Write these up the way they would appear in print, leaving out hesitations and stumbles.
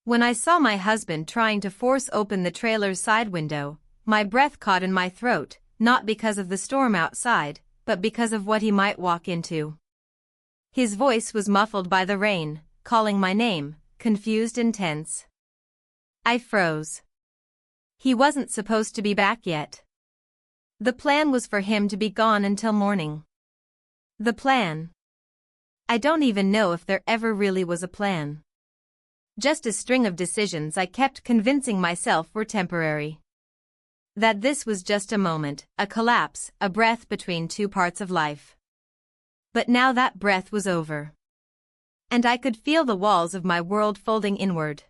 When I saw my husband trying to force open the trailer's side window, my breath caught in my throat, not because of the storm outside, but because of what he might walk into. His voice was muffled by the rain, calling my name, confused and tense. I froze. He wasn't supposed to be back yet. The plan was for him to be gone until morning. The plan. I don't even know if there ever really was a plan. Just a string of decisions I kept convincing myself were temporary. That this was just a moment, a collapse, a breath between two parts of life. But now that breath was over. And I could feel the walls of my world folding inward.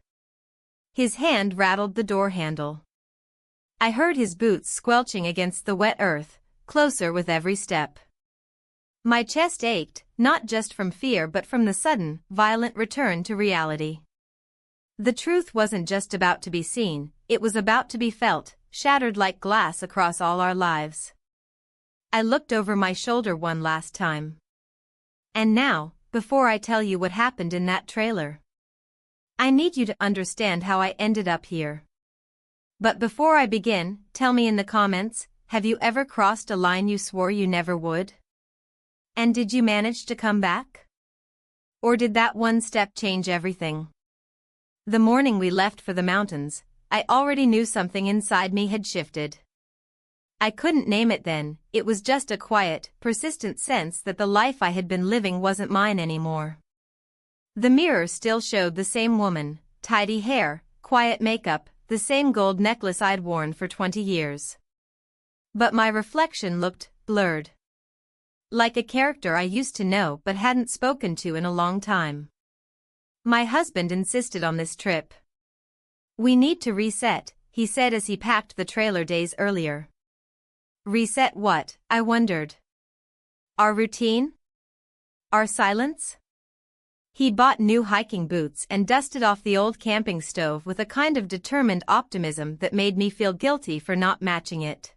His hand rattled the door handle. I heard his boots squelching against the wet earth, closer with every step. My chest ached, not just from fear but from the sudden, violent return to reality. The truth wasn't just about to be seen, it was about to be felt, shattered like glass across all our lives. I looked over my shoulder one last time. And now, before I tell you what happened in that trailer, I need you to understand how I ended up here. But before I begin, tell me in the comments, have you ever crossed a line you swore you never would? And did you manage to come back? Or did that one step change everything? The morning we left for the mountains, I already knew something inside me had shifted. I couldn't name it then, it was just a quiet, persistent sense that the life I had been living wasn't mine anymore. The mirror still showed the same woman, tidy hair, quiet makeup, the same gold necklace I'd worn for 20 years. But my reflection looked blurred. Like a character I used to know but hadn't spoken to in a long time. My husband insisted on this trip. We need to reset, he said as he packed the trailer days earlier. Reset what? I wondered. Our routine? Our silence? He bought new hiking boots and dusted off the old camping stove with a kind of determined optimism that made me feel guilty for not matching it.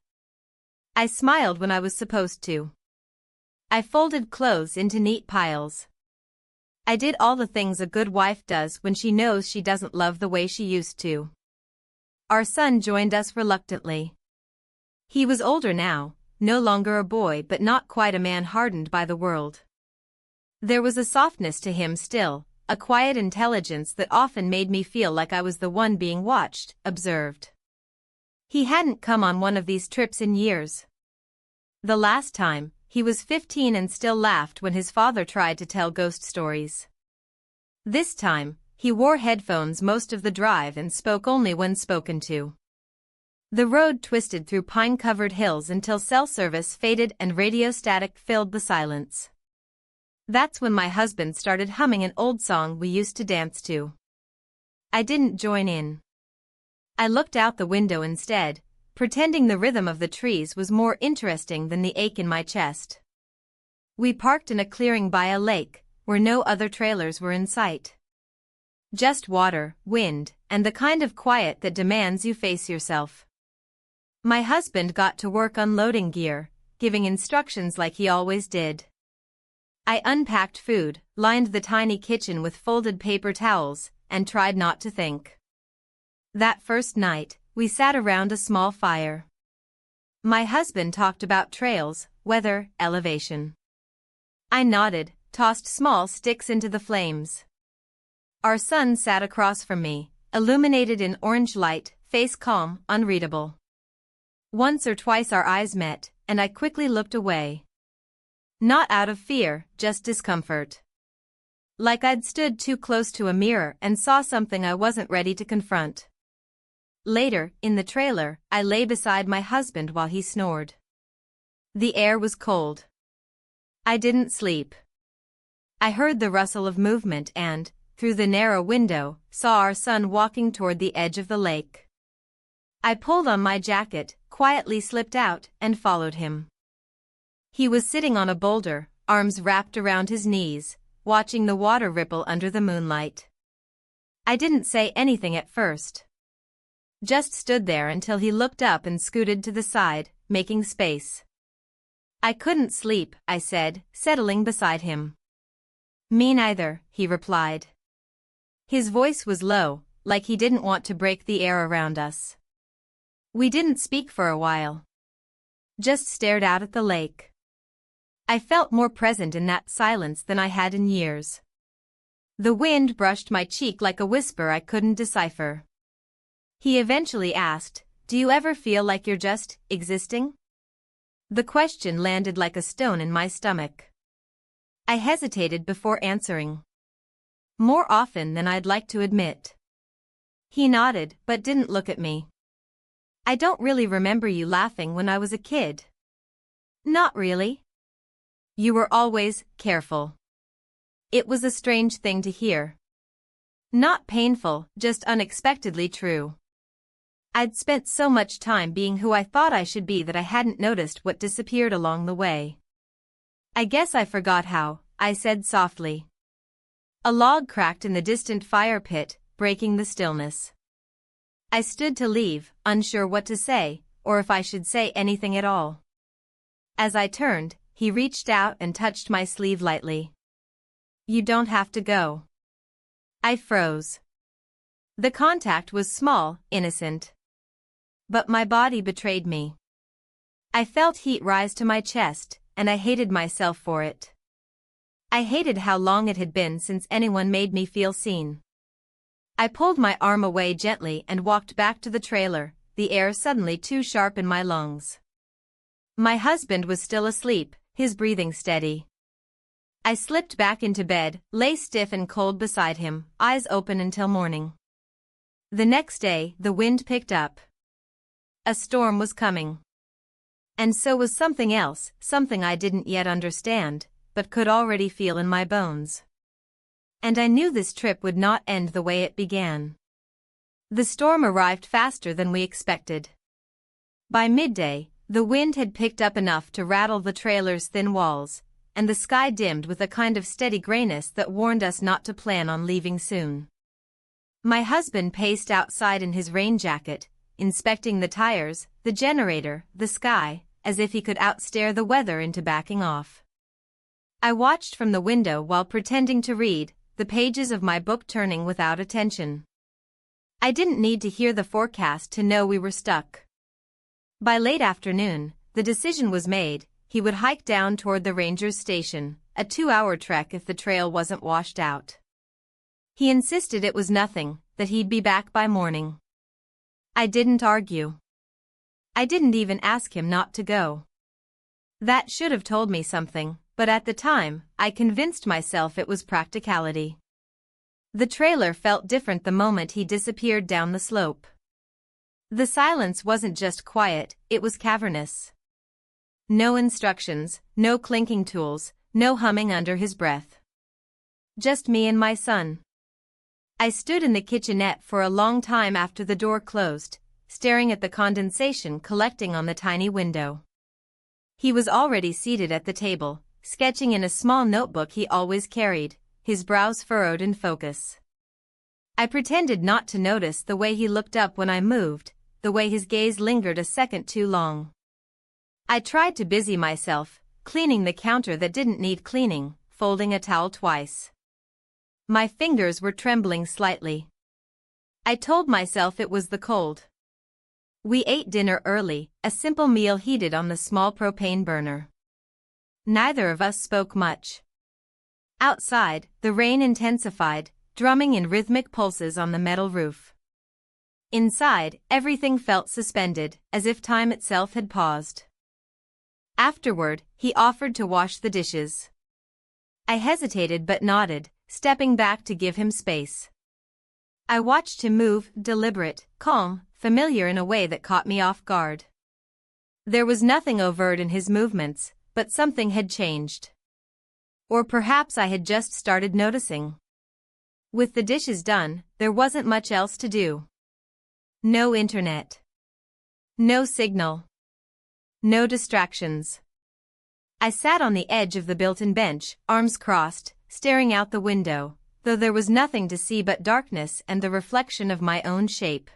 I smiled when I was supposed to. I folded clothes into neat piles. I did all the things a good wife does when she knows she doesn't love the way she used to. Our son joined us reluctantly. He was older now, no longer a boy but not quite a man hardened by the world. There was a softness to him still, a quiet intelligence that often made me feel like I was the one being watched, observed. He hadn't come on one of these trips in years. The last time, he was 15 and still laughed when his father tried to tell ghost stories. This time, he wore headphones most of the drive and spoke only when spoken to. The road twisted through pine-covered hills until cell service faded and radio static filled the silence. That's when my husband started humming an old song we used to dance to. I didn't join in. I looked out the window instead, pretending the rhythm of the trees was more interesting than the ache in my chest. We parked in a clearing by a lake, where no other trailers were in sight. Just water, wind, and the kind of quiet that demands you face yourself. My husband got to work unloading gear, giving instructions like he always did. I unpacked food, lined the tiny kitchen with folded paper towels, and tried not to think. That first night, we sat around a small fire. My husband talked about trails, weather, elevation. I nodded, tossed small sticks into the flames. Our son sat across from me, illuminated in orange light, face calm, unreadable. Once or twice our eyes met, and I quickly looked away. Not out of fear, just discomfort. Like I'd stood too close to a mirror and saw something I wasn't ready to confront. Later, in the trailer, I lay beside my husband while he snored. The air was cold. I didn't sleep. I heard the rustle of movement and, through the narrow window, saw our son walking toward the edge of the lake. I pulled on my jacket, quietly slipped out, and followed him. He was sitting on a boulder, arms wrapped around his knees, watching the water ripple under the moonlight. I didn't say anything at first. Just stood there until he looked up and scooted to the side, making space. I couldn't sleep, I said, settling beside him. Me neither, he replied. His voice was low, like he didn't want to break the air around us. We didn't speak for a while. Just stared out at the lake. I felt more present in that silence than I had in years. The wind brushed my cheek like a whisper I couldn't decipher. He eventually asked, "Do you ever feel like you're just existing?" The question landed like a stone in my stomach. I hesitated before answering. More often than I'd like to admit. He nodded but didn't look at me. "I don't really remember you laughing when I was a kid." "Not really." "You were always careful." It was a strange thing to hear. Not painful, just unexpectedly true. I'd spent so much time being who I thought I should be that I hadn't noticed what disappeared along the way. "I guess I forgot how," I said softly. A log cracked in the distant fire pit, breaking the stillness. I stood to leave, unsure what to say, or if I should say anything at all. As I turned, he reached out and touched my sleeve lightly. "You don't have to go." I froze. The contact was small, innocent. But my body betrayed me. I felt heat rise to my chest, and I hated myself for it. I hated how long it had been since anyone made me feel seen. I pulled my arm away gently and walked back to the trailer, the air suddenly too sharp in my lungs. My husband was still asleep, his breathing steady. I slipped back into bed, lay stiff and cold beside him, eyes open until morning. The next day, the wind picked up. A storm was coming. And so was something else, something I didn't yet understand, but could already feel in my bones. And I knew this trip would not end the way it began. The storm arrived faster than we expected. By midday, the wind had picked up enough to rattle the trailer's thin walls, and the sky dimmed with a kind of steady grayness that warned us not to plan on leaving soon. My husband paced outside in his rain jacket, inspecting the tires, the generator, the sky, as if he could outstare the weather into backing off. I watched from the window while pretending to read, the pages of my book turning without attention. I didn't need to hear the forecast to know we were stuck. By late afternoon, the decision was made. He would hike down toward the ranger's station, a 2-hour trek if the trail wasn't washed out. He insisted it was nothing, that he'd be back by morning. I didn't argue. I didn't even ask him not to go. That should have told me something, but at the time, I convinced myself it was practicality. The trailer felt different the moment he disappeared down the slope. The silence wasn't just quiet, it was cavernous. No instructions, no clinking tools, no humming under his breath. Just me and my son. I stood in the kitchenette for a long time after the door closed, staring at the condensation collecting on the tiny window. He was already seated at the table, sketching in a small notebook he always carried, his brows furrowed in focus. I pretended not to notice the way he looked up when I moved, the way his gaze lingered a second too long. I tried to busy myself, cleaning the counter that didn't need cleaning, folding a towel twice. My fingers were trembling slightly. I told myself it was the cold. We ate dinner early, a simple meal heated on the small propane burner. Neither of us spoke much. Outside, the rain intensified, drumming in rhythmic pulses on the metal roof. Inside, everything felt suspended, as if time itself had paused. Afterward, he offered to wash the dishes. I hesitated but nodded, stepping back to give him space. I watched him move, deliberate, calm, familiar in a way that caught me off guard. There was nothing overt in his movements, but something had changed. Or perhaps I had just started noticing. With the dishes done, there wasn't much else to do. No internet. No signal. No distractions. I sat on the edge of the built-in bench, arms crossed, staring out the window, though there was nothing to see but darkness and the reflection of my own shape.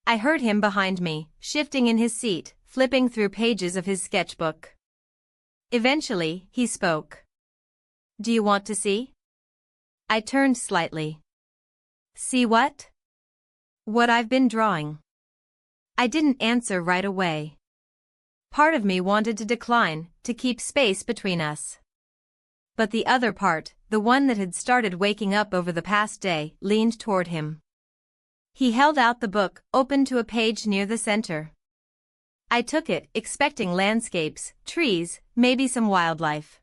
I heard him behind me, shifting in his seat, flipping through pages of his sketchbook. Eventually, he spoke. "Do you want to see?" I turned slightly. "See what?" What I've been drawing. I didn't answer right away. Part of me wanted to decline, to keep space between us. But the other part, the one that had started waking up over the past day, leaned toward him. He held out the book, open to a page near the center. I took it, expecting landscapes, trees, maybe some wildlife.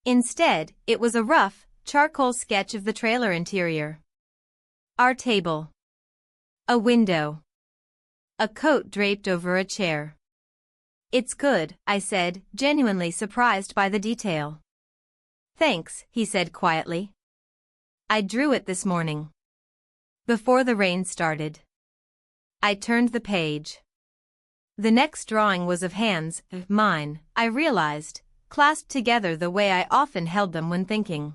Instead, it was a rough, charcoal sketch of the trailer interior. Our table. A window. A coat draped over a chair. It's good, I said, genuinely surprised by the detail. Thanks, he said quietly. I drew it this morning. Before the rain started. I turned the page. The next drawing was of hands, mine, I realized, clasped together the way I often held them when thinking.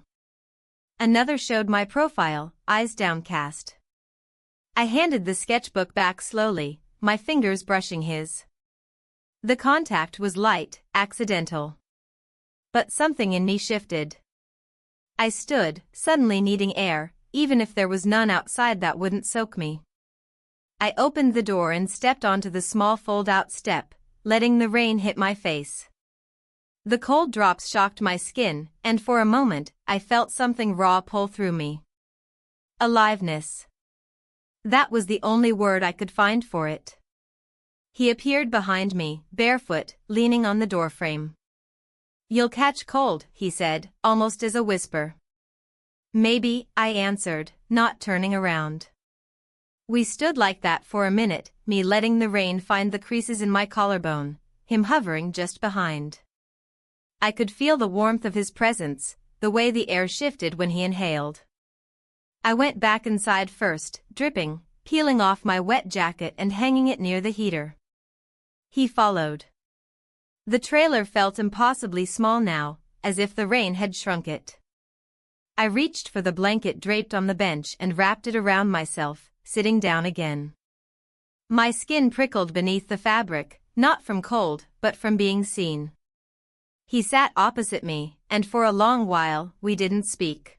Another showed my profile, eyes downcast. I handed the sketchbook back slowly, my fingers brushing his. The contact was light, accidental. But something in me shifted. I stood, suddenly needing air, even if there was none outside that wouldn't soak me. I opened the door and stepped onto the small fold-out step, letting the rain hit my face. The cold drops shocked my skin, and for a moment, I felt something raw pull through me. Aliveness. That was the only word I could find for it. He appeared behind me, barefoot, leaning on the doorframe. You'll catch cold, he said, almost as a whisper. Maybe, I answered, not turning around. We stood like that for a minute, me letting the rain find the creases in my collarbone, him hovering just behind. I could feel the warmth of his presence, the way the air shifted when he inhaled. I went back inside first, dripping, peeling off my wet jacket and hanging it near the heater. He followed. The trailer felt impossibly small now, as if the rain had shrunk it. I reached for the blanket draped on the bench and wrapped it around myself, sitting down again. My skin prickled beneath the fabric, not from cold, but from being seen. He sat opposite me, and for a long while, we didn't speak.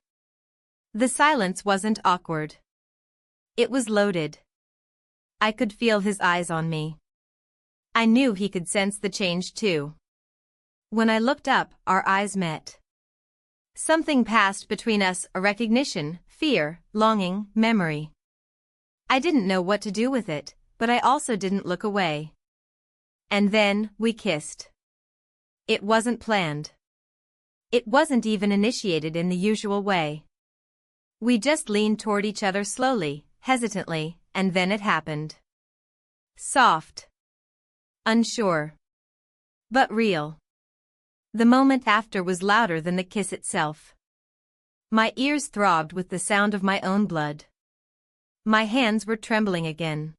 The silence wasn't awkward. It was loaded. I could feel his eyes on me. I knew he could sense the change too. When I looked up, our eyes met. Something passed between us, a recognition, fear, longing, memory. I didn't know what to do with it, but I also didn't look away. And then, we kissed. It wasn't planned. It wasn't even initiated in the usual way. We just leaned toward each other slowly, hesitantly, and then it happened. Soft. Unsure. But real. The moment after was louder than the kiss itself. My ears throbbed with the sound of my own blood. My hands were trembling again.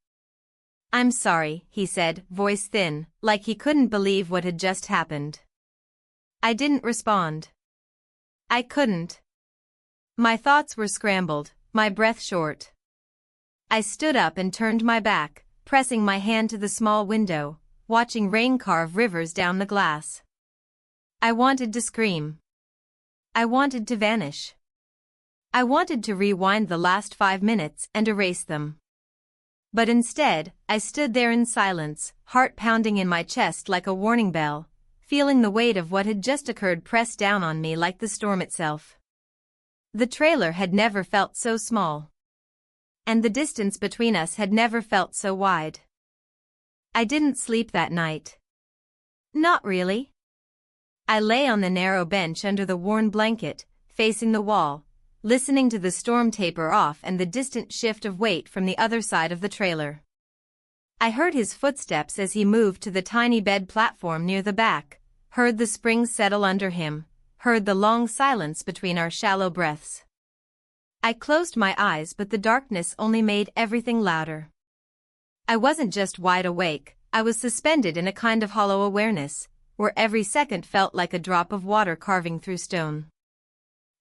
I'm sorry, he said, voice thin, like he couldn't believe what had just happened. I didn't respond. I couldn't. My thoughts were scrambled, my breath short. I stood up and turned my back, pressing my hand to the small window, watching rain carve rivers down the glass. I wanted to scream. I wanted to vanish. I wanted to rewind the last 5 minutes and erase them. But instead, I stood there in silence, heart pounding in my chest like a warning bell, feeling the weight of what had just occurred press down on me like the storm itself. The trailer had never felt so small. And the distance between us had never felt so wide. I didn't sleep that night. Not really. I lay on the narrow bench under the worn blanket, facing the wall, listening to the storm taper off and the distant shift of weight from the other side of the trailer. I heard his footsteps as he moved to the tiny bed platform near the back, heard the springs settle under him, heard the long silence between our shallow breaths. I closed my eyes, but the darkness only made everything louder. I wasn't just wide awake, I was suspended in a kind of hollow awareness, where every second felt like a drop of water carving through stone.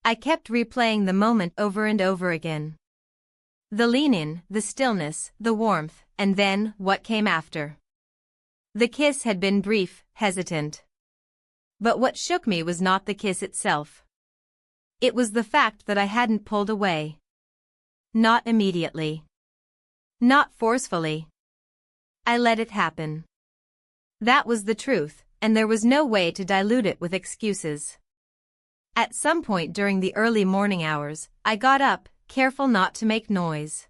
I kept replaying the moment over and over again. The lean-in, the stillness, the warmth, and then what came after. The kiss had been brief, hesitant. But what shook me was not the kiss itself. It was the fact that I hadn't pulled away. Not immediately. Not forcefully. I let it happen. That was the truth, and there was no way to dilute it with excuses. At some point during the early morning hours, I got up, careful not to make noise.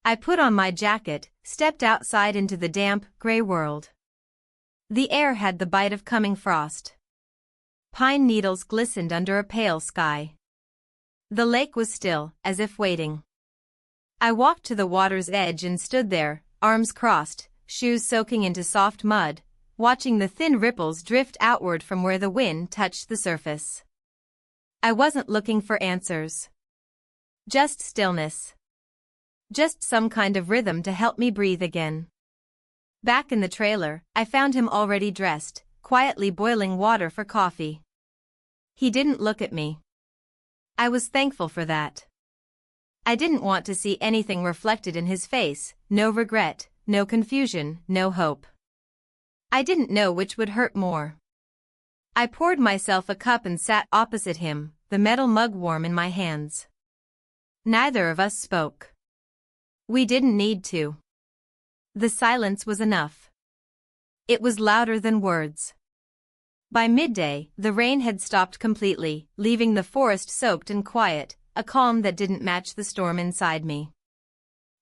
I put on my jacket, stepped outside into the damp, gray world. The air had the bite of coming frost. Pine needles glistened under a pale sky. The lake was still, as if waiting. I walked to the water's edge and stood there, arms crossed, shoes soaking into soft mud, watching the thin ripples drift outward from where the wind touched the surface. I wasn't looking for answers. Just stillness. Just some kind of rhythm to help me breathe again. Back in the trailer, I found him already dressed, quietly boiling water for coffee. He didn't look at me. I was thankful for that. I didn't want to see anything reflected in his face, no regret, no confusion, no hope. I didn't know which would hurt more. I poured myself a cup and sat opposite him, the metal mug warm in my hands. Neither of us spoke. We didn't need to. The silence was enough. It was louder than words. By midday, the rain had stopped completely, leaving the forest soaked and quiet, a calm that didn't match the storm inside me.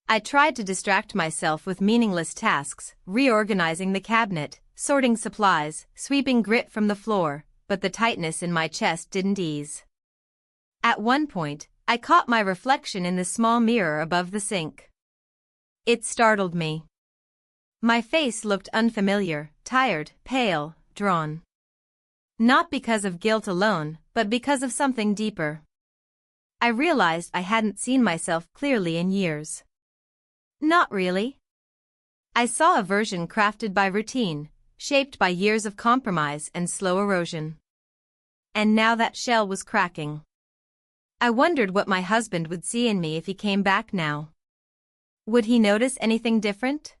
I tried to distract myself with meaningless tasks, reorganizing the cabinet, sorting supplies, sweeping grit from the floor, but the tightness in my chest didn't ease. At one point, I caught my reflection in the small mirror above the sink. It startled me. My face looked unfamiliar, tired, pale, drawn. Not because of guilt alone, but because of something deeper. I realized I hadn't seen myself clearly in years. Not really. I saw a version crafted by routine, shaped by years of compromise and slow erosion. And now that shell was cracking. I wondered what my husband would see in me if he came back now. Would he notice anything different?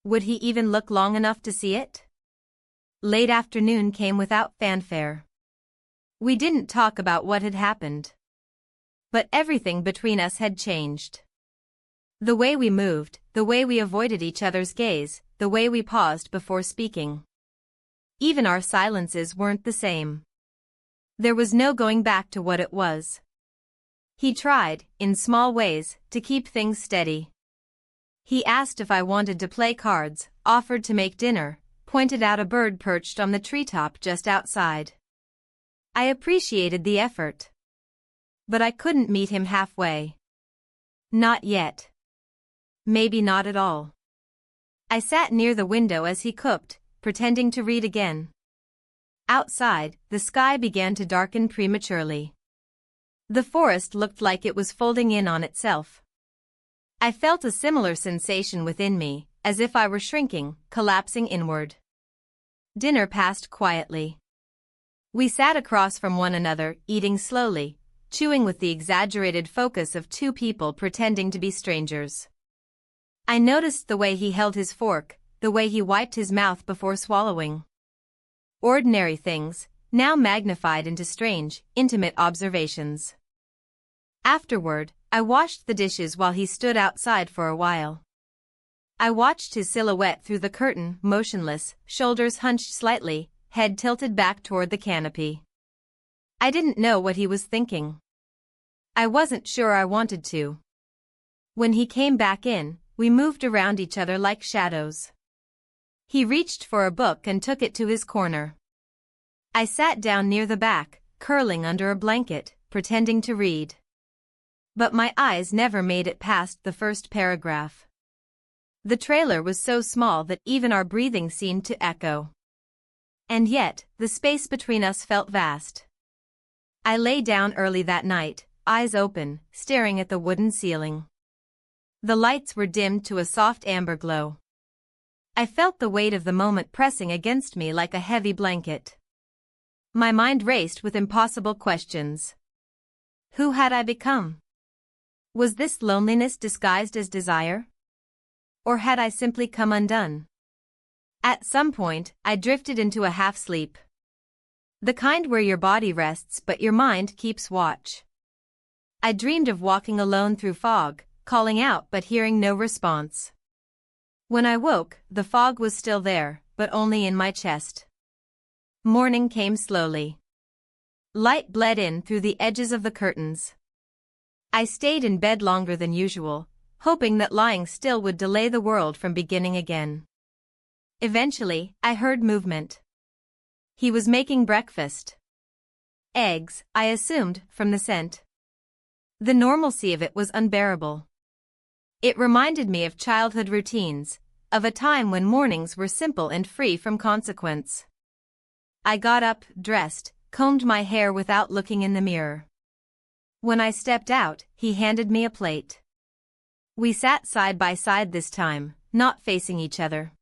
Would he even look long enough to see it? Late afternoon came without fanfare. We didn't talk about what had happened. But everything between us had changed. The way we moved, the way we avoided each other's gaze, the way we paused before speaking. Even our silences weren't the same. There was no going back to what it was. He tried, in small ways, to keep things steady. He asked if I wanted to play cards, offered to make dinner, pointed out a bird perched on the treetop just outside. I appreciated the effort. But I couldn't meet him halfway. Not yet. Maybe not at all. I sat near the window as he cooked, pretending to read again. Outside, the sky began to darken prematurely. The forest looked like it was folding in on itself. I felt a similar sensation within me, as if I were shrinking, collapsing inward. Dinner passed quietly. We sat across from one another, eating slowly, chewing with the exaggerated focus of two people pretending to be strangers. I noticed the way he held his fork, the way he wiped his mouth before swallowing. Ordinary things, now magnified into strange, intimate observations. Afterward, I washed the dishes while he stood outside for a while. I watched his silhouette through the curtain, motionless, shoulders hunched slightly, head tilted back toward the canopy. I didn't know what he was thinking. I wasn't sure I wanted to. When he came back in, we moved around each other like shadows. He reached for a book and took it to his corner. I sat down near the back, curling under a blanket, pretending to read. But my eyes never made it past the first paragraph. The trailer was so small that even our breathing seemed to echo. And yet, the space between us felt vast. I lay down early that night, eyes open, staring at the wooden ceiling. The lights were dimmed to a soft amber glow. I felt the weight of the moment pressing against me like a heavy blanket. My mind raced with impossible questions. Who had I become? Was this loneliness disguised as desire? Or had I simply come undone? At some point, I drifted into a half-sleep. The kind where your body rests but your mind keeps watch. I dreamed of walking alone through fog, calling out but hearing no response. When I woke, the fog was still there, but only in my chest. Morning came slowly. Light bled in through the edges of the curtains. I stayed in bed longer than usual, hoping that lying still would delay the world from beginning again. Eventually, I heard movement. He was making breakfast. Eggs, I assumed, from the scent. The normalcy of it was unbearable. It reminded me of childhood routines, of a time when mornings were simple and free from consequence. I got up, dressed, combed my hair without looking in the mirror. When I stepped out, he handed me a plate. We sat side by side this time, not facing each other.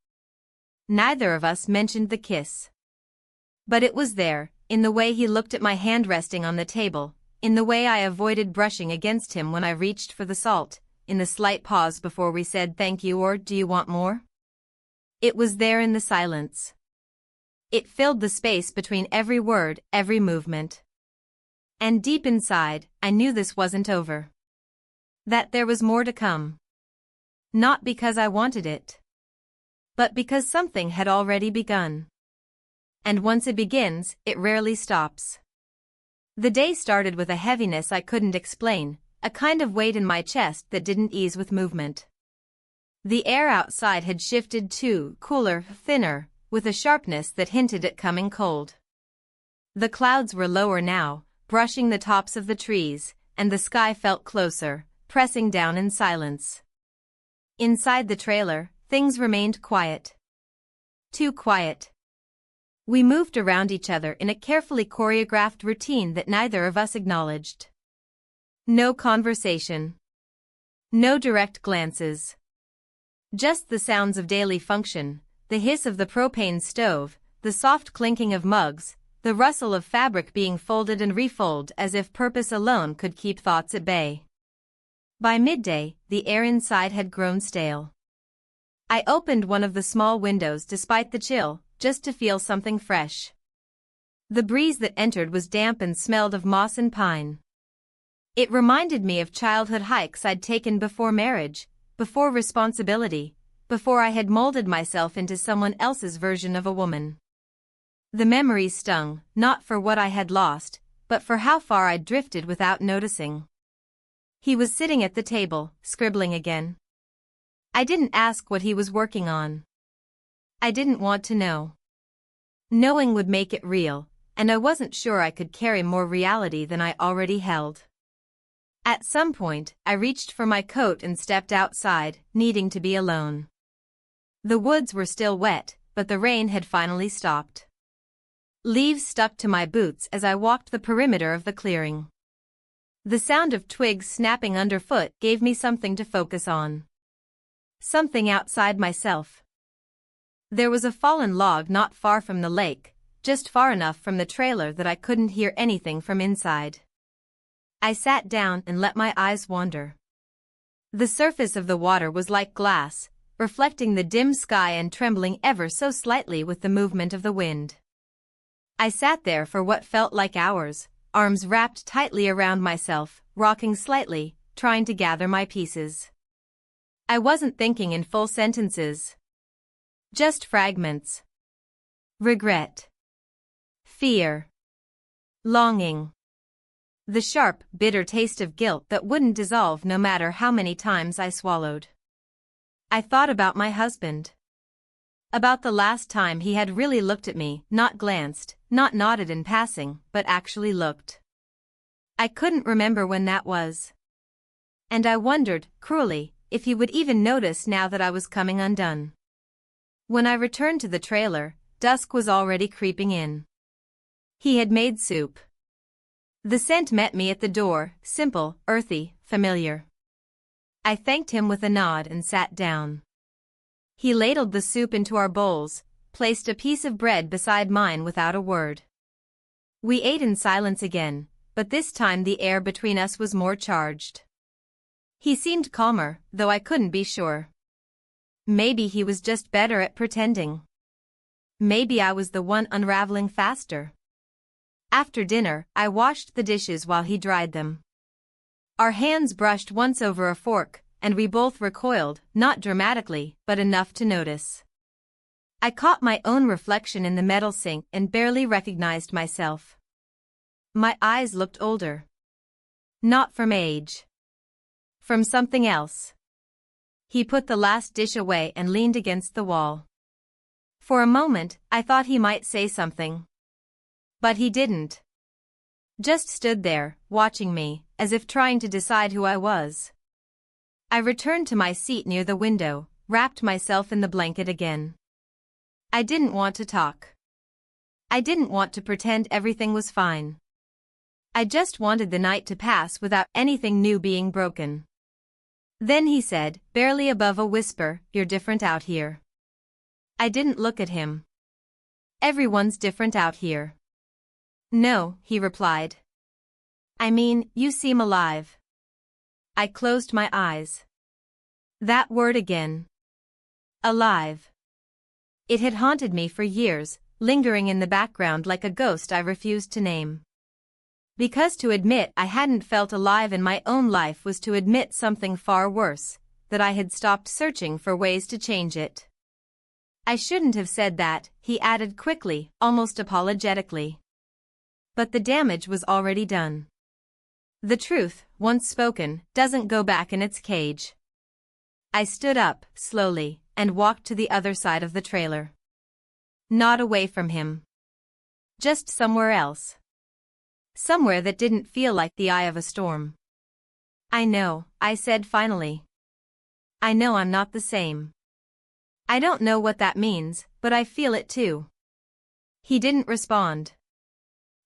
Neither of us mentioned the kiss. But it was there, in the way he looked at my hand resting on the table, in the way I avoided brushing against him when I reached for the salt, in the slight pause before we said thank you or do you want more? It was there in the silence. It filled the space between every word, every movement. And deep inside, I knew this wasn't over. That there was more to come. Not because I wanted it, but because something had already begun. And once it begins, it rarely stops. The day started with a heaviness I couldn't explain, a kind of weight in my chest that didn't ease with movement. The air outside had shifted too, cooler, thinner, with a sharpness that hinted at coming cold. The clouds were lower now, brushing the tops of the trees, and the sky felt closer, pressing down in silence. Inside the trailer, things remained quiet. Too quiet. We moved around each other in a carefully choreographed routine that neither of us acknowledged. No conversation. No direct glances. Just the sounds of daily function, the hiss of the propane stove, the soft clinking of mugs, the rustle of fabric being folded and refolded as if purpose alone could keep thoughts at bay. By midday, the air inside had grown stale. I opened one of the small windows despite the chill, just to feel something fresh. The breeze that entered was damp and smelled of moss and pine. It reminded me of childhood hikes I'd taken before marriage, before responsibility, before I had molded myself into someone else's version of a woman. The memories stung, not for what I had lost, but for how far I'd drifted without noticing. He was sitting at the table, scribbling again. I didn't ask what he was working on. I didn't want to know. Knowing would make it real, and I wasn't sure I could carry more reality than I already held. At some point, I reached for my coat and stepped outside, needing to be alone. The woods were still wet, but the rain had finally stopped. Leaves stuck to my boots as I walked the perimeter of the clearing. The sound of twigs snapping underfoot gave me something to focus on. Something outside myself. There was a fallen log not far from the lake, just far enough from the trailer that I couldn't hear anything from inside. I sat down and let my eyes wander. The surface of the water was like glass, reflecting the dim sky and trembling ever so slightly with the movement of the wind. I sat there for what felt like hours, arms wrapped tightly around myself, rocking slightly, trying to gather my pieces. I wasn't thinking in full sentences. Just fragments. Regret. Fear. Longing. The sharp, bitter taste of guilt that wouldn't dissolve no matter how many times I swallowed. I thought about my husband. About the last time he had really looked at me, not glanced, not nodded in passing, but actually looked. I couldn't remember when that was. And I wondered, cruelly, if he would even notice now that I was coming undone. When I returned to the trailer, dusk was already creeping in. He had made soup. The scent met me at the door, simple, earthy, familiar. I thanked him with a nod and sat down. He ladled the soup into our bowls, placed a piece of bread beside mine without a word. We ate in silence again, but this time the air between us was more charged. He seemed calmer, though I couldn't be sure. Maybe he was just better at pretending. Maybe I was the one unraveling faster. After dinner, I washed the dishes while he dried them. Our hands brushed once over a fork, and we both recoiled, not dramatically, but enough to notice. I caught my own reflection in the metal sink and barely recognized myself. My eyes looked older. Not from age. From something else. He put the last dish away and leaned against the wall. For a moment, I thought he might say something. But he didn't. Just stood there, watching me, as if trying to decide who I was. I returned to my seat near the window, wrapped myself in the blanket again. I didn't want to talk. I didn't want to pretend everything was fine. I just wanted the night to pass without anything new being broken. Then he said, barely above a whisper, "You're different out here." I didn't look at him. "Everyone's different out here." "No," he replied. "I mean, you seem alive." I closed my eyes. That word again. Alive. It had haunted me for years, lingering in the background like a ghost I refused to name. Because to admit I hadn't felt alive in my own life was to admit something far worse, that I had stopped searching for ways to change it. "I shouldn't have said that," he added quickly, almost apologetically. But the damage was already done. The truth, once spoken, doesn't go back in its cage. I stood up, slowly, and walked to the other side of the trailer. Not away from him. Just somewhere else. Somewhere that didn't feel like the eye of a storm. "I know," I said finally. "I know I'm not the same. I don't know what that means, but I feel it too." He didn't respond.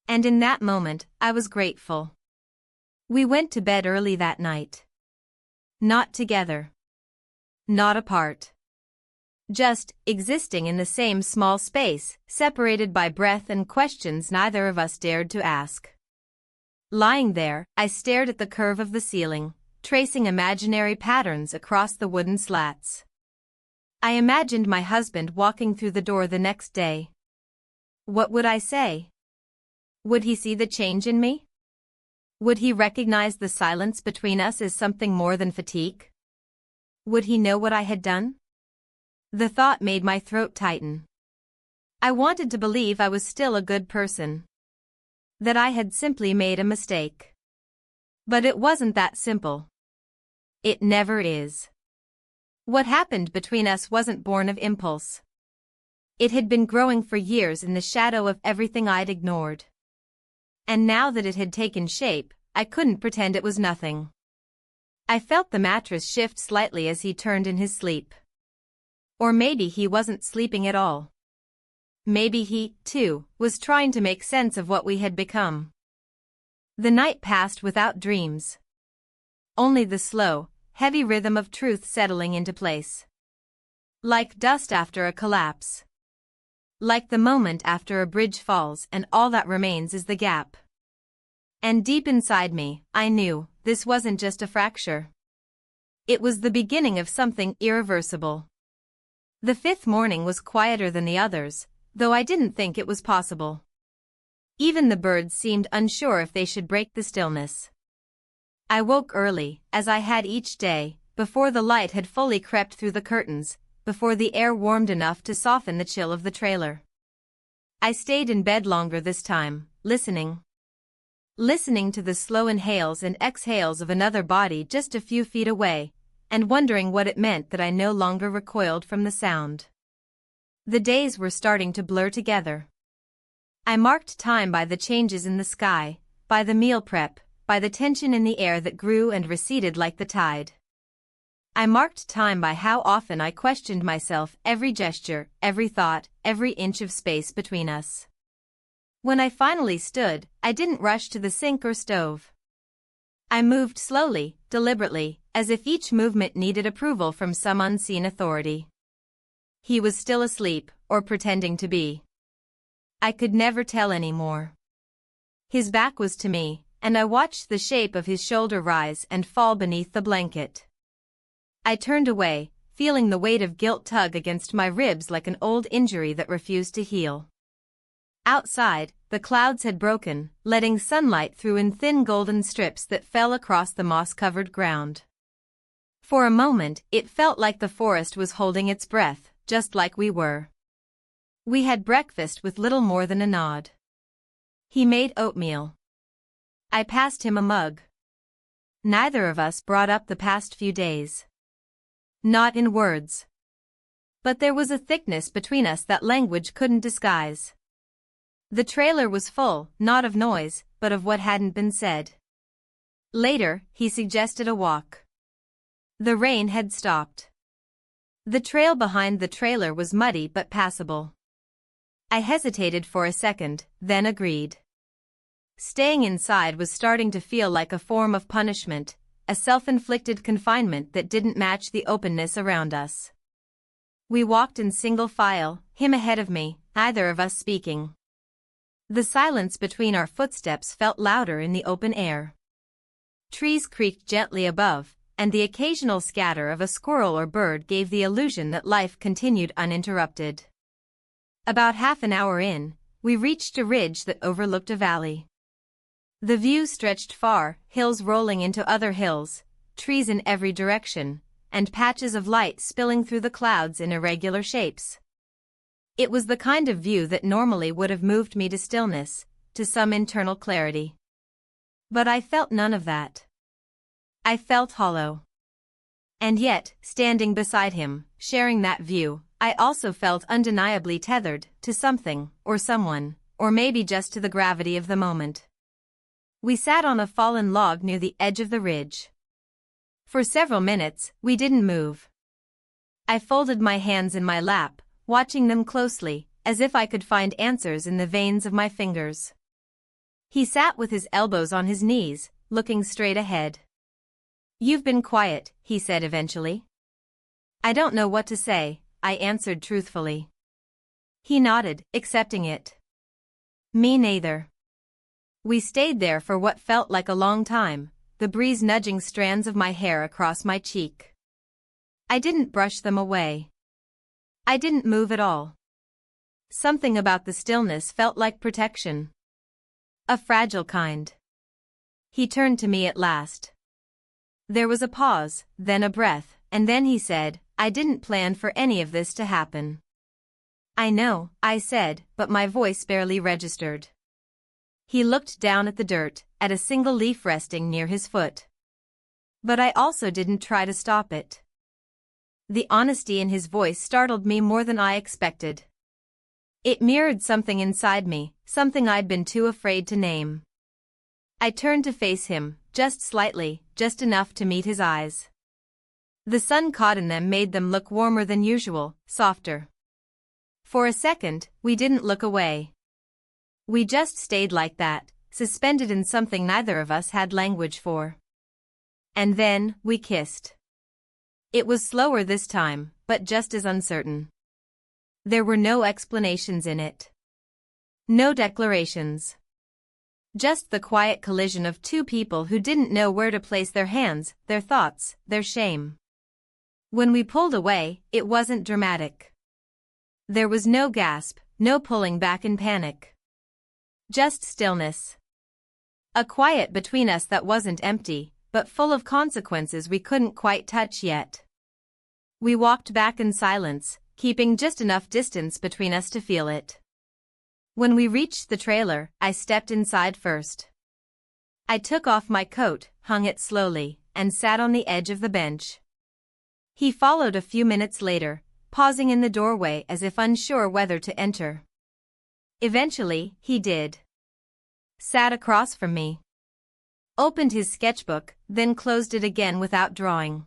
And in that moment, I was grateful. We went to bed early that night. Not together. Not apart. Just existing in the same small space, separated by breath and questions neither of us dared to ask. Lying there, I stared at the curve of the ceiling, tracing imaginary patterns across the wooden slats. I imagined my husband walking through the door the next day. What would I say? Would he see the change in me? Would he recognize the silence between us as something more than fatigue? Would he know what I had done? The thought made my throat tighten. I wanted to believe I was still a good person. That I had simply made a mistake. But it wasn't that simple. It never is. What happened between us wasn't born of impulse. It had been growing for years in the shadow of everything I'd ignored. And now that it had taken shape, I couldn't pretend it was nothing. I felt the mattress shift slightly as he turned in his sleep. Or maybe he wasn't sleeping at all. Maybe he, too, was trying to make sense of what we had become. The night passed without dreams. Only the slow, heavy rhythm of truth settling into place. Like dust after a collapse. Like the moment after a bridge falls and all that remains is the gap. And deep inside me, I knew, this wasn't just a fracture. It was the beginning of something irreversible. The fifth morning was quieter than the others, though I didn't think it was possible. Even the birds seemed unsure if they should break the stillness. I woke early, as I had each day, before the light had fully crept through the curtains, before the air warmed enough to soften the chill of the trailer. I stayed in bed longer this time, listening. Listening to the slow inhales and exhales of another body just a few feet away, and wondering what it meant that I no longer recoiled from the sound. The days were starting to blur together. I marked time by the changes in the sky, by the meal prep, by the tension in the air that grew and receded like the tide. I marked time by how often I questioned myself, every gesture, every thought, every inch of space between us. When I finally stood, I didn't rush to the sink or stove. I moved slowly, deliberately, as if each movement needed approval from some unseen authority. He was still asleep, or pretending to be. I could never tell anymore. His back was to me, and I watched the shape of his shoulder rise and fall beneath the blanket. I turned away, feeling the weight of guilt tug against my ribs like an old injury that refused to heal. Outside, the clouds had broken, letting sunlight through in thin golden strips that fell across the moss-covered ground. For a moment, it felt like the forest was holding its breath, just like we were. We had breakfast with little more than a nod. He made oatmeal. I passed him a mug. Neither of us brought up the past few days. Not in words. But there was a thickness between us that language couldn't disguise. The trailer was full, not of noise, but of what hadn't been said. Later, he suggested a walk. The rain had stopped. The trail behind the trailer was muddy but passable. I hesitated for a second, then agreed. Staying inside was starting to feel like a form of punishment, a self-inflicted confinement that didn't match the openness around us. We walked in single file, him ahead of me, neither of us speaking. The silence between our footsteps felt louder in the open air. Trees creaked gently above, and the occasional scatter of a squirrel or bird gave the illusion that life continued uninterrupted. About half an hour in, we reached a ridge that overlooked a valley. The view stretched far, hills rolling into other hills, trees in every direction, and patches of light spilling through the clouds in irregular shapes. It was the kind of view that normally would have moved me to stillness, to some internal clarity. But I felt none of that. I felt hollow. And yet, standing beside him, sharing that view, I also felt undeniably tethered to something, or someone, or maybe just to the gravity of the moment. We sat on a fallen log near the edge of the ridge. For several minutes, we didn't move. I folded my hands in my lap, watching them closely, as if I could find answers in the veins of my fingers. He sat with his elbows on his knees, looking straight ahead. "You've been quiet," he said eventually. "I don't know what to say," I answered truthfully. He nodded, accepting it. "Me neither." We stayed there for what felt like a long time, the breeze nudging strands of my hair across my cheek. I didn't brush them away. I didn't move at all. Something about the stillness felt like protection. A fragile kind. He turned to me at last. There was a pause, then a breath, and then he said, "I didn't plan for any of this to happen." "I know," I said, but my voice barely registered. He looked down at the dirt, at a single leaf resting near his foot. But I also didn't try to stop it. The honesty in his voice startled me more than I expected. It mirrored something inside me, something I'd been too afraid to name. I turned to face him, just slightly, just enough to meet his eyes. The sun caught in them made them look warmer than usual, softer. For a second, we didn't look away. We just stayed like that, suspended in something neither of us had language for. And then, we kissed. It was slower this time, but just as uncertain. There were no explanations in it. No declarations. Just the quiet collision of two people who didn't know where to place their hands, their thoughts, their shame. When we pulled away, it wasn't dramatic. There was no gasp, no pulling back in panic. Just stillness. A quiet between us that wasn't empty, but full of consequences we couldn't quite touch yet. We walked back in silence, keeping just enough distance between us to feel it. When we reached the trailer, I stepped inside first. I took off my coat, hung it slowly, and sat on the edge of the bench. He followed a few minutes later, pausing in the doorway as if unsure whether to enter. Eventually, he did. Sat across from me. Opened his sketchbook, then closed it again without drawing.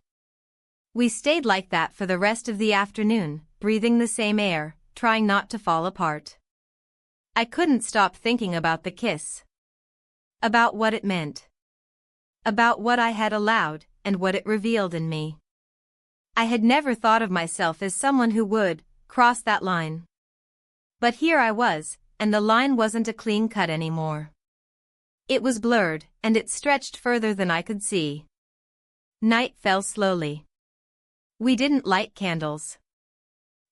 We stayed like that for the rest of the afternoon, breathing the same air, trying not to fall apart. I couldn't stop thinking about the kiss. About what it meant. About what I had allowed, and what it revealed in me. I had never thought of myself as someone who would cross that line. But here I was, and the line wasn't a clean cut anymore. It was blurred, and it stretched further than I could see. Night fell slowly. We didn't light candles.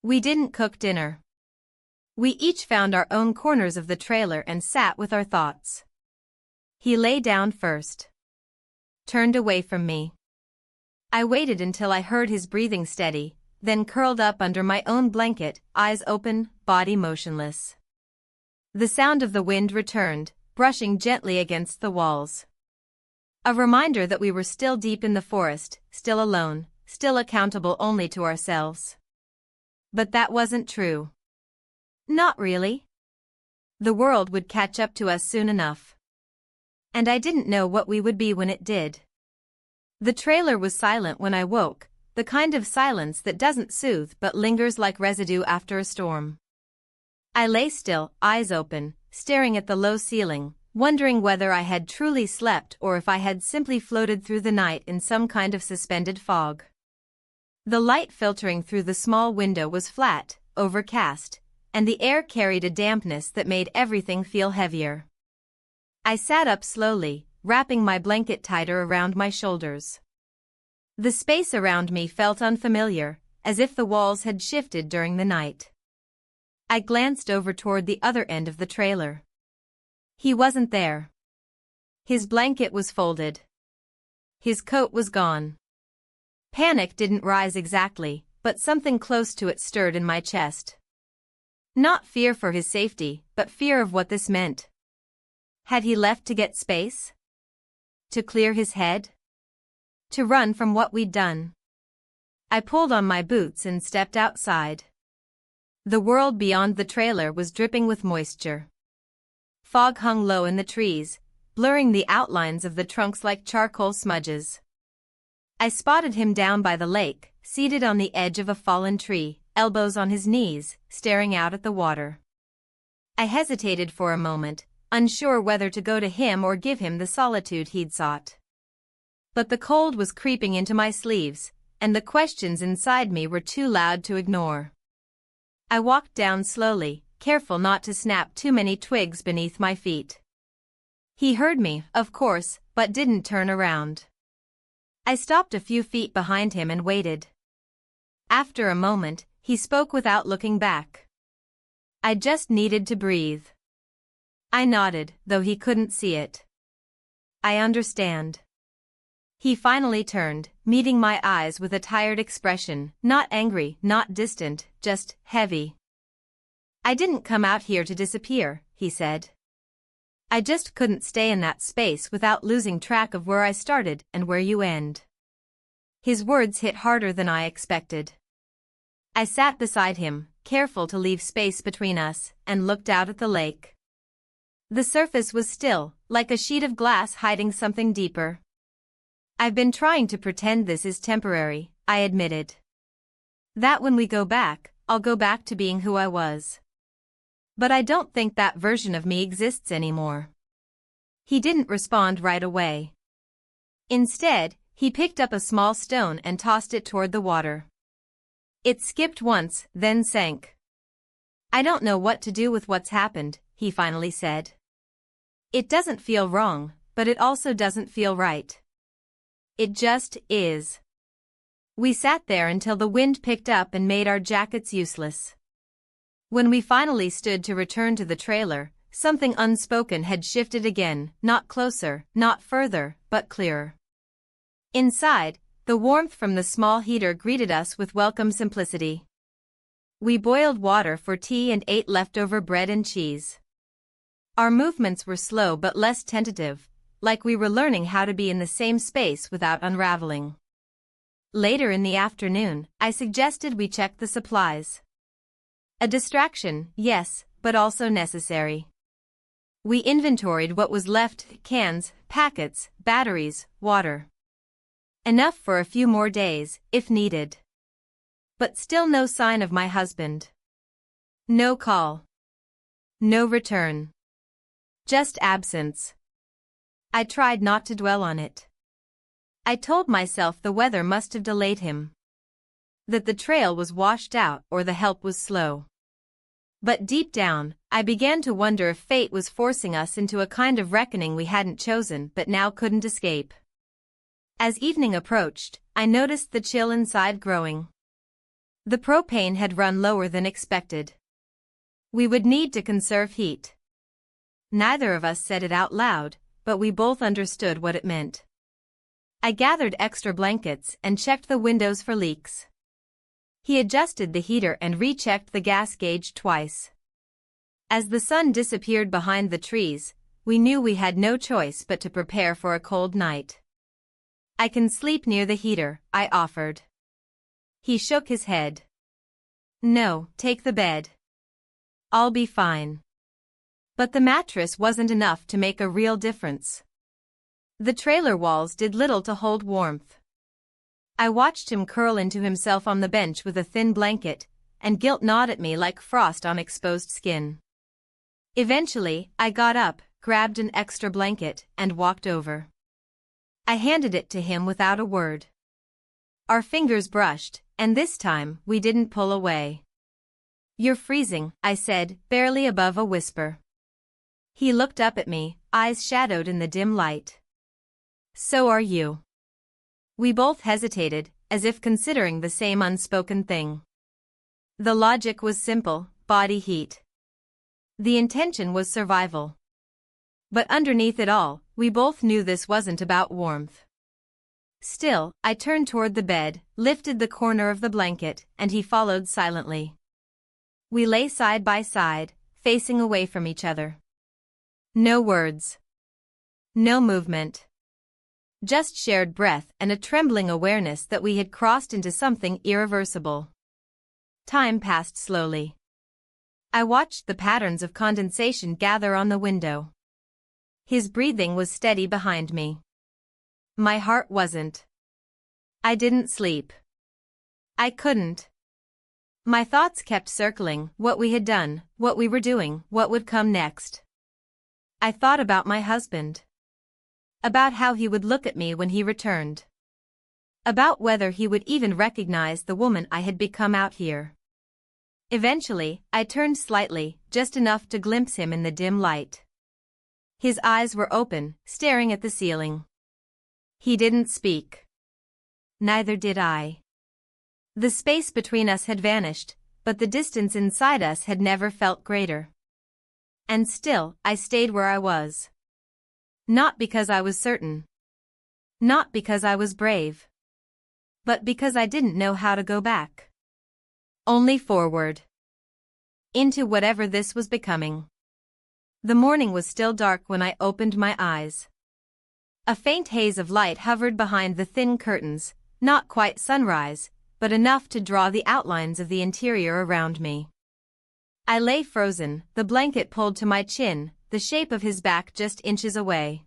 We didn't cook dinner. We each found our own corners of the trailer and sat with our thoughts. He lay down first. Turned away from me. I waited until I heard his breathing steady, then curled up under my own blanket, eyes open, body motionless. The sound of the wind returned, brushing gently against the walls. A reminder that we were still deep in the forest, still alone, still accountable only to ourselves. But that wasn't true. Not really. The world would catch up to us soon enough. And I didn't know what we would be when it did. The trailer was silent when I woke, the kind of silence that doesn't soothe but lingers like residue after a storm. I lay still, eyes open, staring at the low ceiling, wondering whether I had truly slept or if I had simply floated through the night in some kind of suspended fog. The light filtering through the small window was flat, overcast, and the air carried a dampness that made everything feel heavier. I sat up slowly, wrapping my blanket tighter around my shoulders. The space around me felt unfamiliar, as if the walls had shifted during the night. I glanced over toward the other end of the trailer. He wasn't there. His blanket was folded. His coat was gone. Panic didn't rise exactly, but something close to it stirred in my chest. Not fear for his safety, but fear of what this meant. Had he left to get space? To clear his head? To run from what we'd done? I pulled on my boots and stepped outside. The world beyond the trailer was dripping with moisture. Fog hung low in the trees, blurring the outlines of the trunks like charcoal smudges. I spotted him down by the lake, seated on the edge of a fallen tree, elbows on his knees, staring out at the water. I hesitated for a moment, unsure whether to go to him or give him the solitude he'd sought. But the cold was creeping into my sleeves, and the questions inside me were too loud to ignore. I walked down slowly, careful not to snap too many twigs beneath my feet. He heard me, of course, but didn't turn around. I stopped a few feet behind him and waited. After a moment, he spoke without looking back. I just needed to breathe. I nodded, though he couldn't see it. I understand. He finally turned, meeting my eyes with a tired expression, not angry, not distant, just heavy. I didn't come out here to disappear, he said. I just couldn't stay in that space without losing track of where I started and where you end. His words hit harder than I expected. I sat beside him, careful to leave space between us, and looked out at the lake. The surface was still, like a sheet of glass hiding something deeper. I've been trying to pretend this is temporary, I admitted. That when we go back, I'll go back to being who I was. But I don't think that version of me exists anymore. He didn't respond right away. Instead, he picked up a small stone and tossed it toward the water. It skipped once, then sank. I don't know what to do with what's happened, he finally said. It doesn't feel wrong, but it also doesn't feel right. It just is. We sat there until the wind picked up and made our jackets useless. When we finally stood to return to the trailer, something unspoken had shifted again, not closer, not further, but clearer. Inside, the warmth from the small heater greeted us with welcome simplicity. We boiled water for tea and ate leftover bread and cheese. Our movements were slow but less tentative, like we were learning how to be in the same space without unraveling. Later in the afternoon, I suggested we check the supplies. A distraction, yes, but also necessary. We inventoried what was left: cans, packets, batteries, water. Enough for a few more days, if needed. But still no sign of my husband. No call. No return. Just absence. I tried not to dwell on it. I told myself the weather must have delayed him. That the trail was washed out or the help was slow. But deep down, I began to wonder if fate was forcing us into a kind of reckoning we hadn't chosen but now couldn't escape. As evening approached, I noticed the chill inside growing. The propane had run lower than expected. We would need to conserve heat. Neither of us said it out loud, but we both understood what it meant. I gathered extra blankets and checked the windows for leaks. He adjusted the heater and rechecked the gas gauge twice. As the sun disappeared behind the trees, we knew we had no choice but to prepare for a cold night. "I can sleep near the heater," I offered. He shook his head. "No, take the bed. I'll be fine." But the mattress wasn't enough to make a real difference. The trailer walls did little to hold warmth. I watched him curl into himself on the bench with a thin blanket, and guilt gnawed at me like frost on exposed skin. Eventually, I got up, grabbed an extra blanket, and walked over. I handed it to him without a word. Our fingers brushed, and this time, we didn't pull away. "You're freezing," I said, barely above a whisper. He looked up at me, eyes shadowed in the dim light. "So are you." We both hesitated, as if considering the same unspoken thing. The logic was simple: body heat. The intention was survival. But underneath it all, we both knew this wasn't about warmth. Still, I turned toward the bed, lifted the corner of the blanket, and he followed silently. We lay side by side, facing away from each other. No words. No movement. Just shared breath and a trembling awareness that we had crossed into something irreversible. Time passed slowly. I watched the patterns of condensation gather on the window. His breathing was steady behind me. My heart wasn't. I didn't sleep. I couldn't. My thoughts kept circling: what we had done, what we were doing, what would come next. I thought about my husband. About how he would look at me when he returned. About whether he would even recognize the woman I had become out here. Eventually, I turned slightly, just enough to glimpse him in the dim light. His eyes were open, staring at the ceiling. He didn't speak. Neither did I. The space between us had vanished, but the distance inside us had never felt greater. And still, I stayed where I was. Not because I was certain. Not because I was brave. But because I didn't know how to go back. Only forward. Into whatever this was becoming. The morning was still dark when I opened my eyes. A faint haze of light hovered behind the thin curtains, not quite sunrise, but enough to draw the outlines of the interior around me. I lay frozen, the blanket pulled to my chin, the shape of his back just inches away.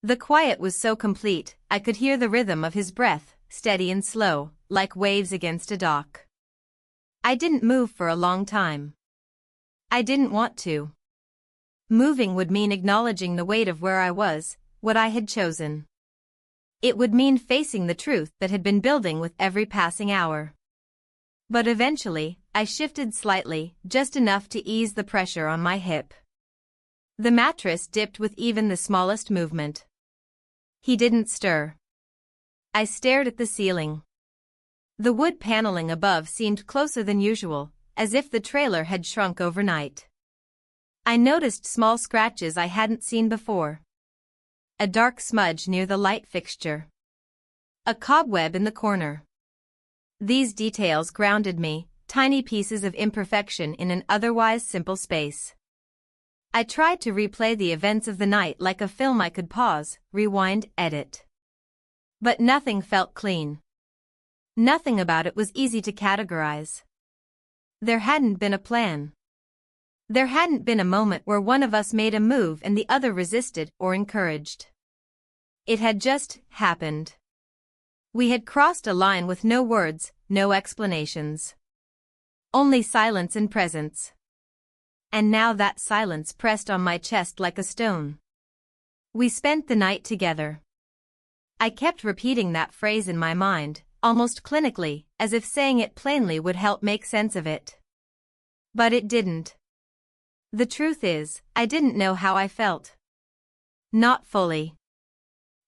The quiet was so complete, I could hear the rhythm of his breath, steady and slow, like waves against a dock. I didn't move for a long time. I didn't want to. Moving would mean acknowledging the weight of where I was, what I had chosen. It would mean facing the truth that had been building with every passing hour. But eventually, I shifted slightly, just enough to ease the pressure on my hip. The mattress dipped with even the smallest movement. He didn't stir. I stared at the ceiling. The wood paneling above seemed closer than usual, as if the trailer had shrunk overnight. I noticed small scratches I hadn't seen before. A dark smudge near the light fixture. A cobweb in the corner. These details grounded me, tiny pieces of imperfection in an otherwise simple space. I tried to replay the events of the night like a film I could pause, rewind, edit. But nothing felt clean. Nothing about it was easy to categorize. There hadn't been a plan. There hadn't been a moment where one of us made a move and the other resisted or encouraged. It had just happened. We had crossed a line with no words, no explanations. Only silence and presence. And now that silence pressed on my chest like a stone. We spent the night together. I kept repeating that phrase in my mind, almost clinically, as if saying it plainly would help make sense of it. But it didn't. The truth is, I didn't know how I felt. Not fully.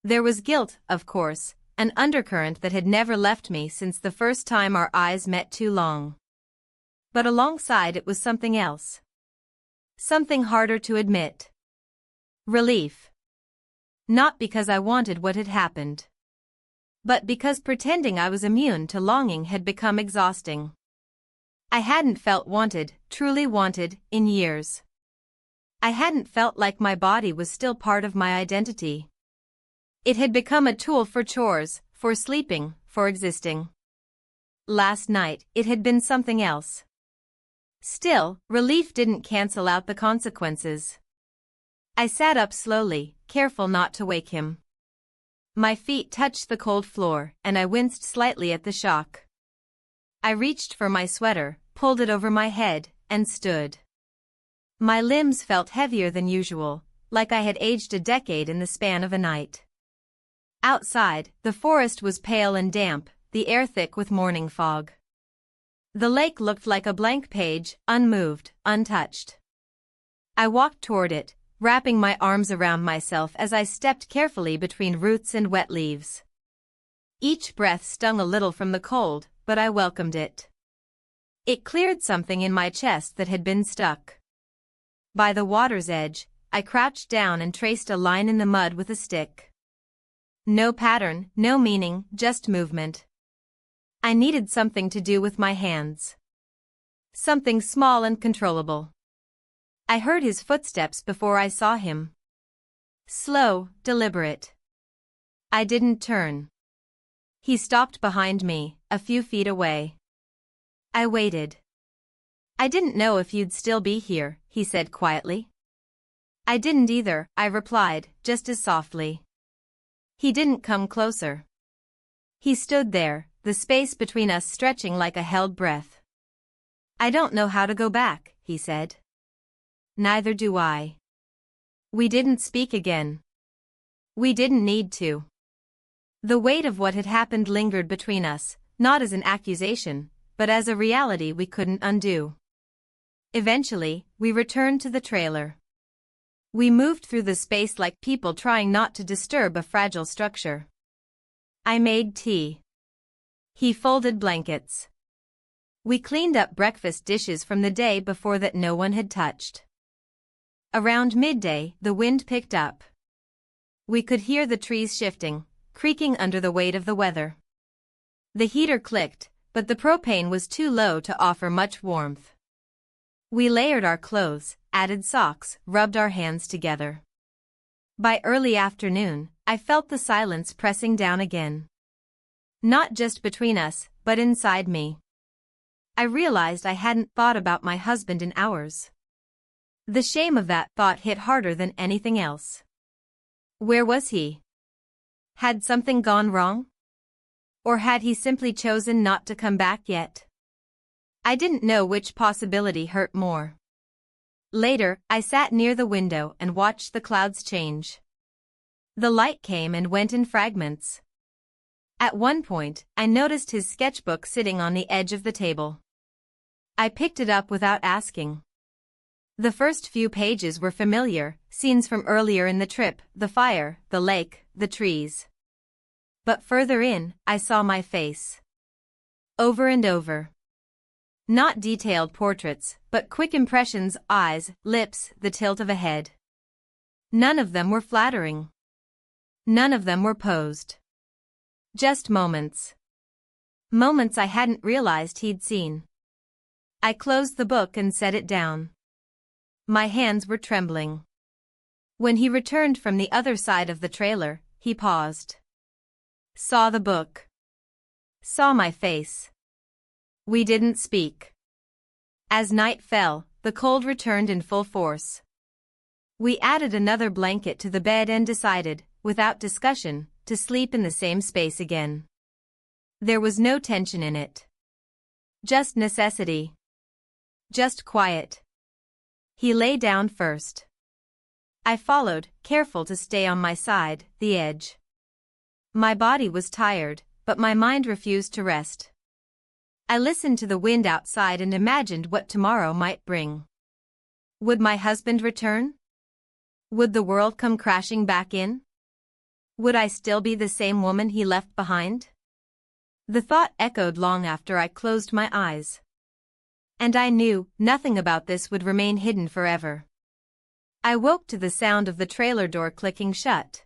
There was guilt, of course, an undercurrent that had never left me since the first time our eyes met too long. But alongside it was something else. Something harder to admit. Relief. Not because I wanted what had happened. but because pretending I was immune to longing had become exhausting. I hadn't felt wanted, truly wanted, in years. I hadn't felt like my body was still part of my identity. It had become a tool for chores, for sleeping, for existing. Last night, it had been something else. Still, relief didn't cancel out the consequences. I sat up slowly, careful not to wake him. My feet touched the cold floor, and I winced slightly at the shock. I reached for my sweater, pulled it over my head, and stood. My limbs felt heavier than usual, like I had aged a decade in the span of a night. Outside, the forest was pale and damp, the air thick with morning fog. The lake looked like a blank page, unmoved, untouched. I walked toward it, wrapping my arms around myself as I stepped carefully between roots and wet leaves. Each breath stung a little from the cold, but I welcomed it. It cleared something in my chest that had been stuck. By the water's edge, I crouched down and traced a line in the mud with a stick. No pattern, no meaning, just movement. I needed something to do with my hands. Something small and controllable. I heard his footsteps before I saw him. Slow, deliberate. I didn't turn. He stopped behind me, a few feet away. I waited. I didn't know if you'd still be here, he said quietly. I didn't either, I replied, just as softly. He didn't come closer. He stood there, the space between us stretching like a held breath. I don't know how to go back, he said. Neither do I. We didn't speak again. We didn't need to. The weight of what had happened lingered between us, not as an accusation, but as a reality we couldn't undo. Eventually, we returned to the trailer. We moved through the space like people trying not to disturb a fragile structure. I made tea. He folded blankets. We cleaned up breakfast dishes from the day before that no one had touched. Around midday, the wind picked up. We could hear the trees shifting, creaking under the weight of the weather. The heater clicked, but the propane was too low to offer much warmth. We layered our clothes, added socks, rubbed our hands together. By early afternoon, I felt the silence pressing down again. Not just between us, but inside me. I realized I hadn't thought about my husband in hours. The shame of that thought hit harder than anything else. Where was he? Had something gone wrong? Or had he simply chosen not to come back yet? I didn't know which possibility hurt more. Later, I sat near the window and watched the clouds change. The light came and went in fragments. At one point, I noticed his sketchbook sitting on the edge of the table. I picked it up without asking. The first few pages were familiar, scenes from earlier in the trip, the fire, the lake, the trees. But further in, I saw my face. Over and over. Not detailed portraits, but quick impressions, eyes, lips, the tilt of a head. None of them were flattering. None of them were posed. Just moments. Moments I hadn't realized he'd seen. I closed the book and set it down. My hands were trembling. When he returned from the other side of the trailer, he paused. Saw the book. Saw my face. We didn't speak. As night fell, the cold returned in full force. We added another blanket to the bed and decided, without discussion, to sleep in the same space again. There was no tension in it. Just necessity. Just quiet. He lay down first. I followed, careful to stay on my side, the edge. My body was tired, but my mind refused to rest. I listened to the wind outside and imagined what tomorrow might bring. Would my husband return? Would the world come crashing back in? Would I still be the same woman he left behind? The thought echoed long after I closed my eyes. And I knew nothing about this would remain hidden forever. I woke to the sound of the trailer door clicking shut.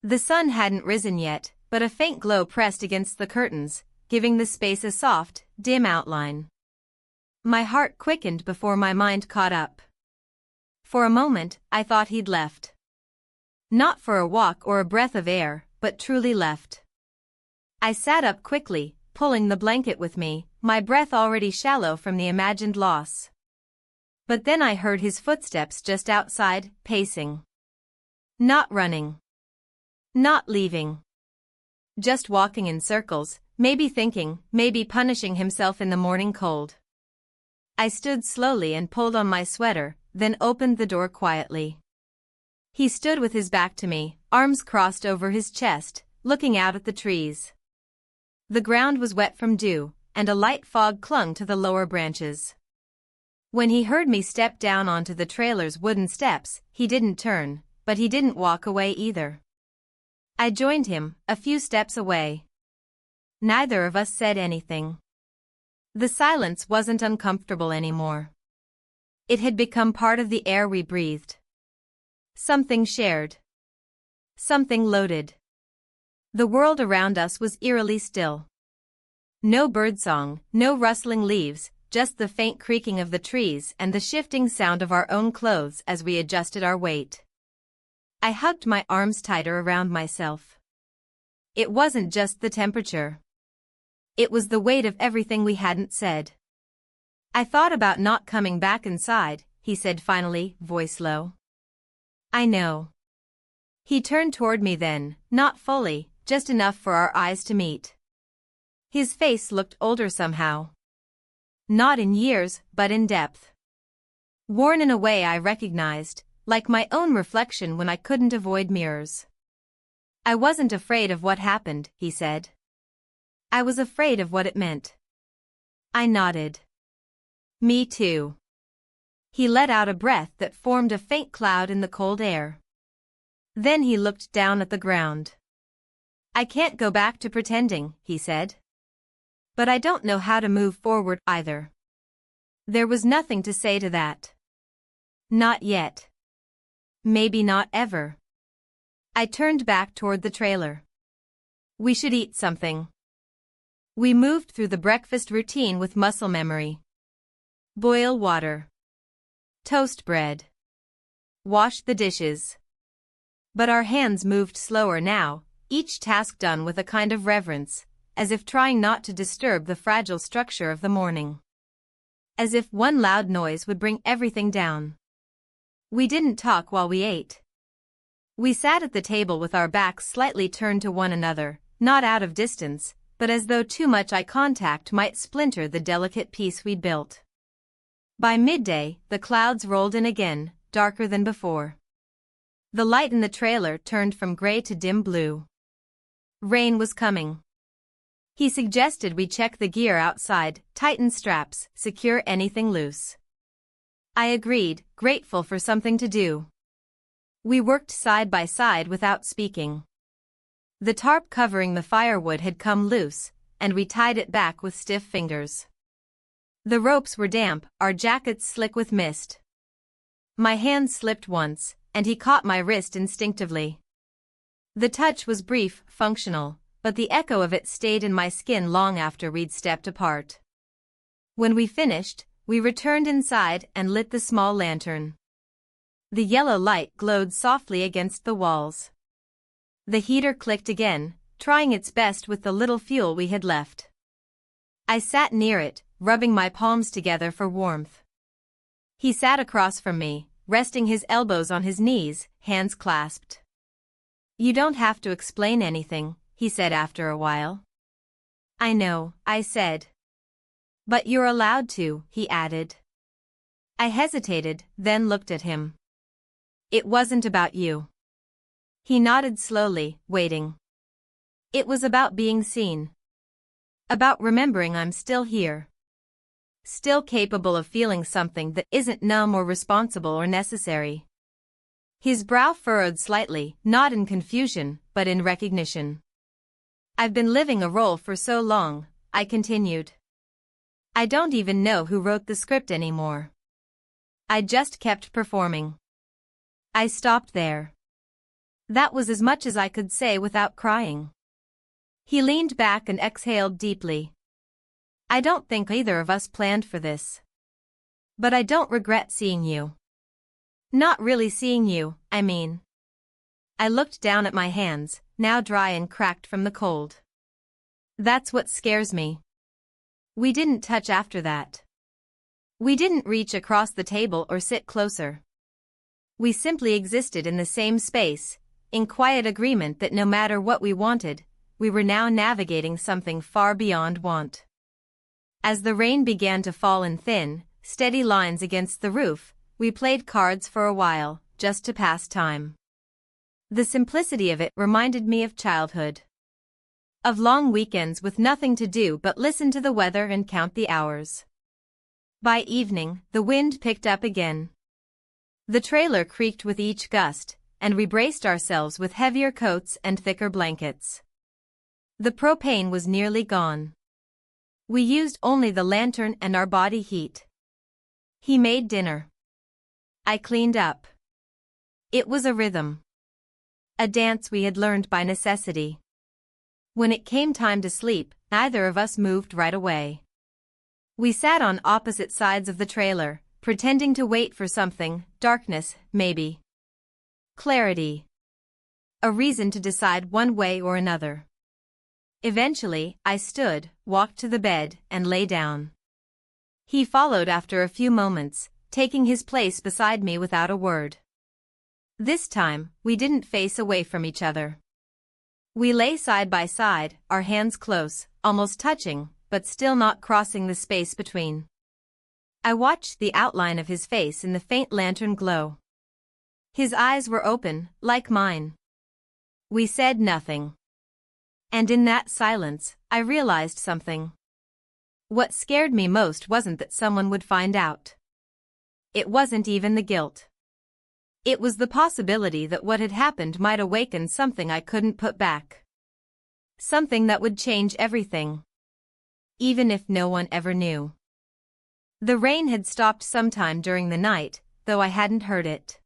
The sun hadn't risen yet, but a faint glow pressed against the curtains, giving the space a soft, dim outline. My heart quickened before my mind caught up. For a moment, I thought he'd left. Not for a walk or a breath of air, but truly left. I sat up quickly, pulling the blanket with me, my breath already shallow from the imagined loss. But then I heard his footsteps just outside, pacing. Not running. Not leaving. Just walking in circles, maybe thinking, maybe punishing himself in the morning cold. I stood slowly and pulled on my sweater, then opened the door quietly. He stood with his back to me, arms crossed over his chest, looking out at the trees. The ground was wet from dew, and a light fog clung to the lower branches. When he heard me step down onto the trailer's wooden steps, he didn't turn, but he didn't walk away either. I joined him, a few steps away. Neither of us said anything. The silence wasn't uncomfortable anymore. It had become part of the air we breathed. Something shared. Something loaded. The world around us was eerily still. No birdsong, no rustling leaves, just the faint creaking of the trees and the shifting sound of our own clothes as we adjusted our weight. I hugged my arms tighter around myself. It wasn't just the temperature. It was the weight of everything we hadn't said. I thought about not coming back inside, he said finally, voice low. I know. He turned toward me then, not fully, just enough for our eyes to meet. His face looked older somehow. Not in years, but in depth. Worn in a way I recognized, like my own reflection when I couldn't avoid mirrors. I wasn't afraid of what happened, he said. I was afraid of what it meant. I nodded. Me too. He let out a breath that formed a faint cloud in the cold air. Then he looked down at the ground. I can't go back to pretending, he said. But I don't know how to move forward either. There was nothing to say to that. Not yet. Maybe not ever. I turned back toward the trailer. We should eat something. We moved through the breakfast routine with muscle memory. Boil water. Toast bread. Wash the dishes. But our hands moved slower now, each task done with a kind of reverence, as if trying not to disturb the fragile structure of the morning. As if one loud noise would bring everything down. We didn't talk while we ate. We sat at the table with our backs slightly turned to one another, not out of distance, but as though too much eye contact might splinter the delicate peace we'd built. By midday, the clouds rolled in again, darker than before. The light in the trailer turned from gray to dim blue. Rain was coming. He suggested we check the gear outside, tighten straps, secure anything loose. I agreed, grateful for something to do. We worked side by side without speaking. The tarp covering the firewood had come loose, and we tied it back with stiff fingers. The ropes were damp, our jackets slick with mist. My hand slipped once, and he caught my wrist instinctively. The touch was brief, functional, but the echo of it stayed in my skin long after we'd stepped apart. When we finished, we returned inside and lit the small lantern. The yellow light glowed softly against the walls. The heater clicked again, trying its best with the little fuel we had left. I sat near it, rubbing my palms together for warmth. He sat across from me, resting his elbows on his knees, hands clasped. You don't have to explain anything, he said after a while. I know, I said. But you're allowed to, he added. I hesitated, then looked at him. It wasn't about you. He nodded slowly, waiting. It was about being seen. About remembering I'm still here. Still capable of feeling something that isn't numb or responsible or necessary. His brow furrowed slightly, not in confusion, but in recognition. I've been living a role for so long, I continued. I don't even know who wrote the script anymore. I just kept performing. I stopped there. That was as much as I could say without crying. He leaned back and exhaled deeply. I don't think either of us planned for this. But I don't regret seeing you. Not really seeing you, I mean. I looked down at my hands, now dry and cracked from the cold. That's what scares me. We didn't touch after that. We didn't reach across the table or sit closer. We simply existed in the same space, in quiet agreement that no matter what we wanted, we were now navigating something far beyond want. As the rain began to fall in thin, steady lines against the roof, we played cards for a while, just to pass time. The simplicity of it reminded me of childhood. Of long weekends with nothing to do but listen to the weather and count the hours. By evening, the wind picked up again. The trailer creaked with each gust, and we braced ourselves with heavier coats and thicker blankets. The propane was nearly gone. We used only the lantern and our body heat. He made dinner. I cleaned up. It was a rhythm. A dance we had learned by necessity. When it came time to sleep, neither of us moved right away. We sat on opposite sides of the trailer, pretending to wait for something, darkness, maybe. Clarity. A reason to decide one way or another. Eventually, I stood, walked to the bed, and lay down. He followed after a few moments, taking his place beside me without a word. This time, we didn't face away from each other. We lay side by side, our hands close, almost touching, but still not crossing the space between. I watched the outline of his face in the faint lantern glow. His eyes were open, like mine. We said nothing. And in that silence, I realized something. What scared me most wasn't that someone would find out. It wasn't even the guilt. It was the possibility that what had happened might awaken something I couldn't put back. Something that would change everything. Even if no one ever knew. The rain had stopped sometime during the night, though I hadn't heard it.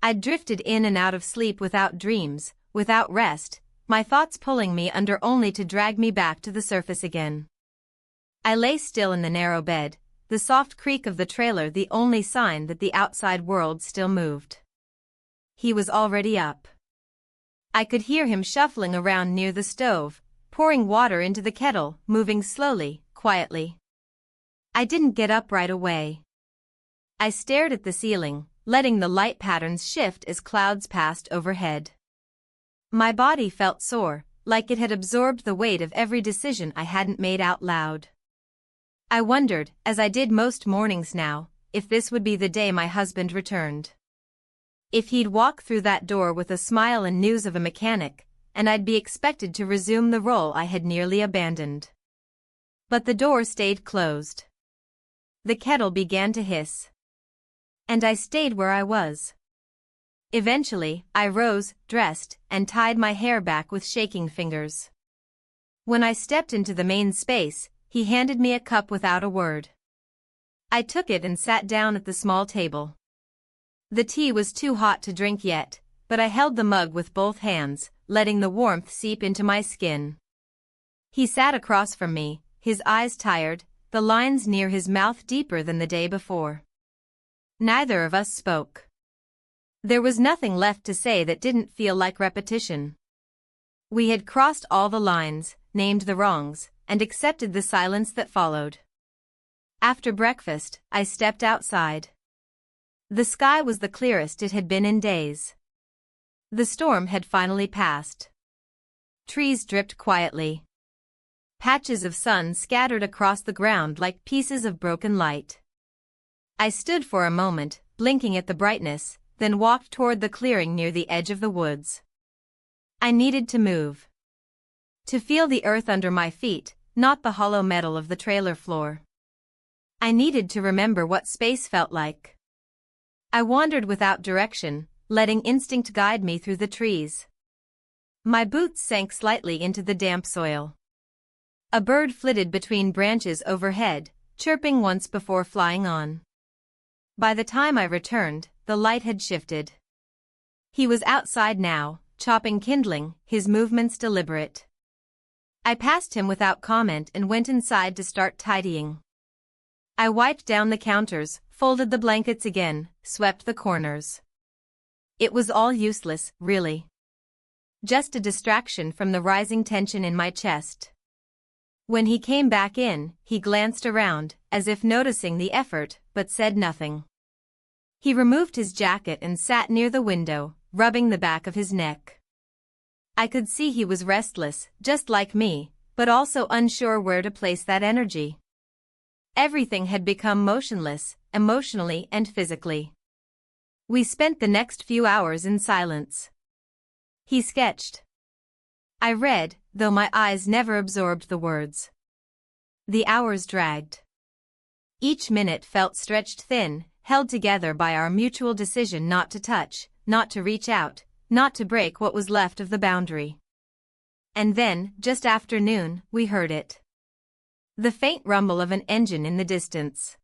I'd drifted in and out of sleep without dreams, without rest, my thoughts pulling me under only to drag me back to the surface again. I lay still in the narrow bed, the soft creak of the trailer the only sign that the outside world still moved. He was already up. I could hear him shuffling around near the stove, pouring water into the kettle, moving slowly, quietly. I didn't get up right away. I stared at the ceiling, letting the light patterns shift as clouds passed overhead. My body felt sore, like it had absorbed the weight of every decision I hadn't made out loud. I wondered, as I did most mornings now, if this would be the day my husband returned. If he'd walk through that door with a smile and news of a mechanic, and I'd be expected to resume the role I had nearly abandoned. But the door stayed closed. The kettle began to hiss. And I stayed where I was. Eventually, I rose, dressed, and tied my hair back with shaking fingers. When I stepped into the main space, he handed me a cup without a word. I took it and sat down at the small table. The tea was too hot to drink yet, but I held the mug with both hands, letting the warmth seep into my skin. He sat across from me, his eyes tired, the lines near his mouth deeper than the day before. Neither of us spoke. There was nothing left to say that didn't feel like repetition. We had crossed all the lines, named the wrongs, and accepted the silence that followed. After breakfast, I stepped outside. The sky was the clearest it had been in days. The storm had finally passed. Trees dripped quietly. Patches of sun scattered across the ground like pieces of broken light. I stood for a moment, blinking at the brightness, then walked toward the clearing near the edge of the woods. I needed to move. To feel the earth under my feet, not the hollow metal of the trailer floor. I needed to remember what space felt like. I wandered without direction, letting instinct guide me through the trees. My boots sank slightly into the damp soil. A bird flitted between branches overhead, chirping once before flying on. By the time I returned, the light had shifted. He was outside now, chopping kindling, his movements deliberate. I passed him without comment and went inside to start tidying. I wiped down the counters, folded the blankets again, swept the corners. It was all useless, really. Just a distraction from the rising tension in my chest. When he came back in, he glanced around, as if noticing the effort, but said nothing. He removed his jacket and sat near the window, rubbing the back of his neck. I could see he was restless, just like me, but also unsure where to place that energy. Everything had become motionless, emotionally and physically. We spent the next few hours in silence. He sketched. I read, though my eyes never absorbed the words. The hours dragged. Each minute felt stretched thin, held together by our mutual decision not to touch, not to reach out, not to break what was left of the boundary. And then, just after noon, we heard it. The faint rumble of an engine in the distance.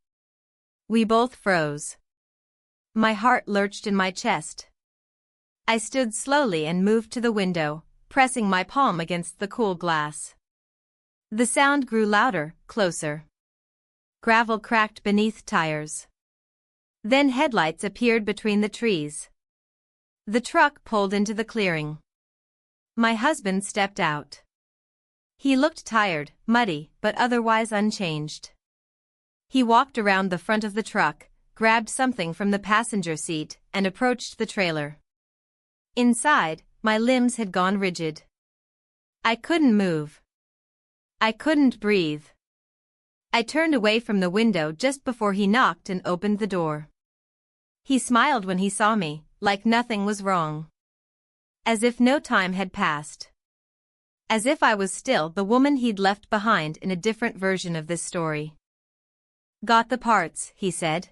We both froze. My heart lurched in my chest. I stood slowly and moved to the window, pressing my palm against the cool glass. The sound grew louder, closer. Gravel cracked beneath tires. Then headlights appeared between the trees. The truck pulled into the clearing. My husband stepped out. He looked tired, muddy, but otherwise unchanged. He walked around the front of the truck, grabbed something from the passenger seat, and approached the trailer. Inside, my limbs had gone rigid. I couldn't move. I couldn't breathe. I turned away from the window just before he knocked and opened the door. He smiled when he saw me, like nothing was wrong. As if no time had passed. As if I was still the woman he'd left behind in a different version of this story. Got the parts, he said.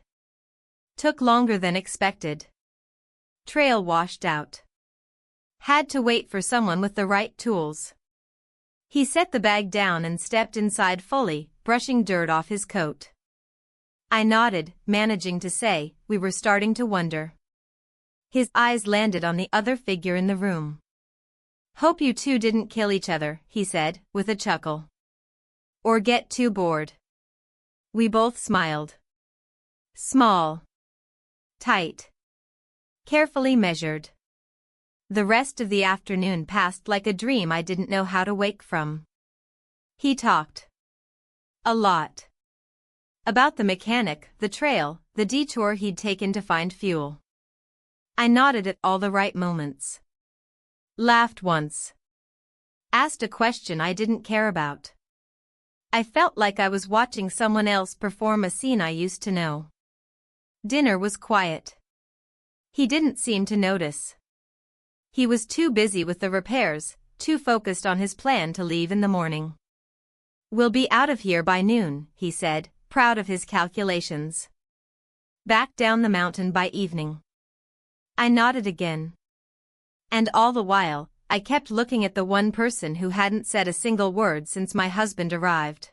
Took longer than expected. Trail washed out. Had to wait for someone with the right tools. He set the bag down and stepped inside fully, brushing dirt off his coat. I nodded, managing to say, we were starting to wonder. His eyes landed on the other figure in the room. Hope you two didn't kill each other, he said, with a chuckle. Or get too bored. We both smiled. Small. Tight. Carefully measured. The rest of the afternoon passed like a dream I didn't know how to wake from. He talked. A lot. About the mechanic, the trail, the detour he'd taken to find fuel. I nodded at all the right moments. Laughed once. Asked a question I didn't care about. I felt like I was watching someone else perform a scene I used to know. Dinner was quiet. He didn't seem to notice. He was too busy with the repairs, too focused on his plan to leave in the morning. We'll be out of here by noon, he said, proud of his calculations. Back down the mountain by evening. I nodded again. And all the while, I kept looking at the one person who hadn't said a single word since my husband arrived.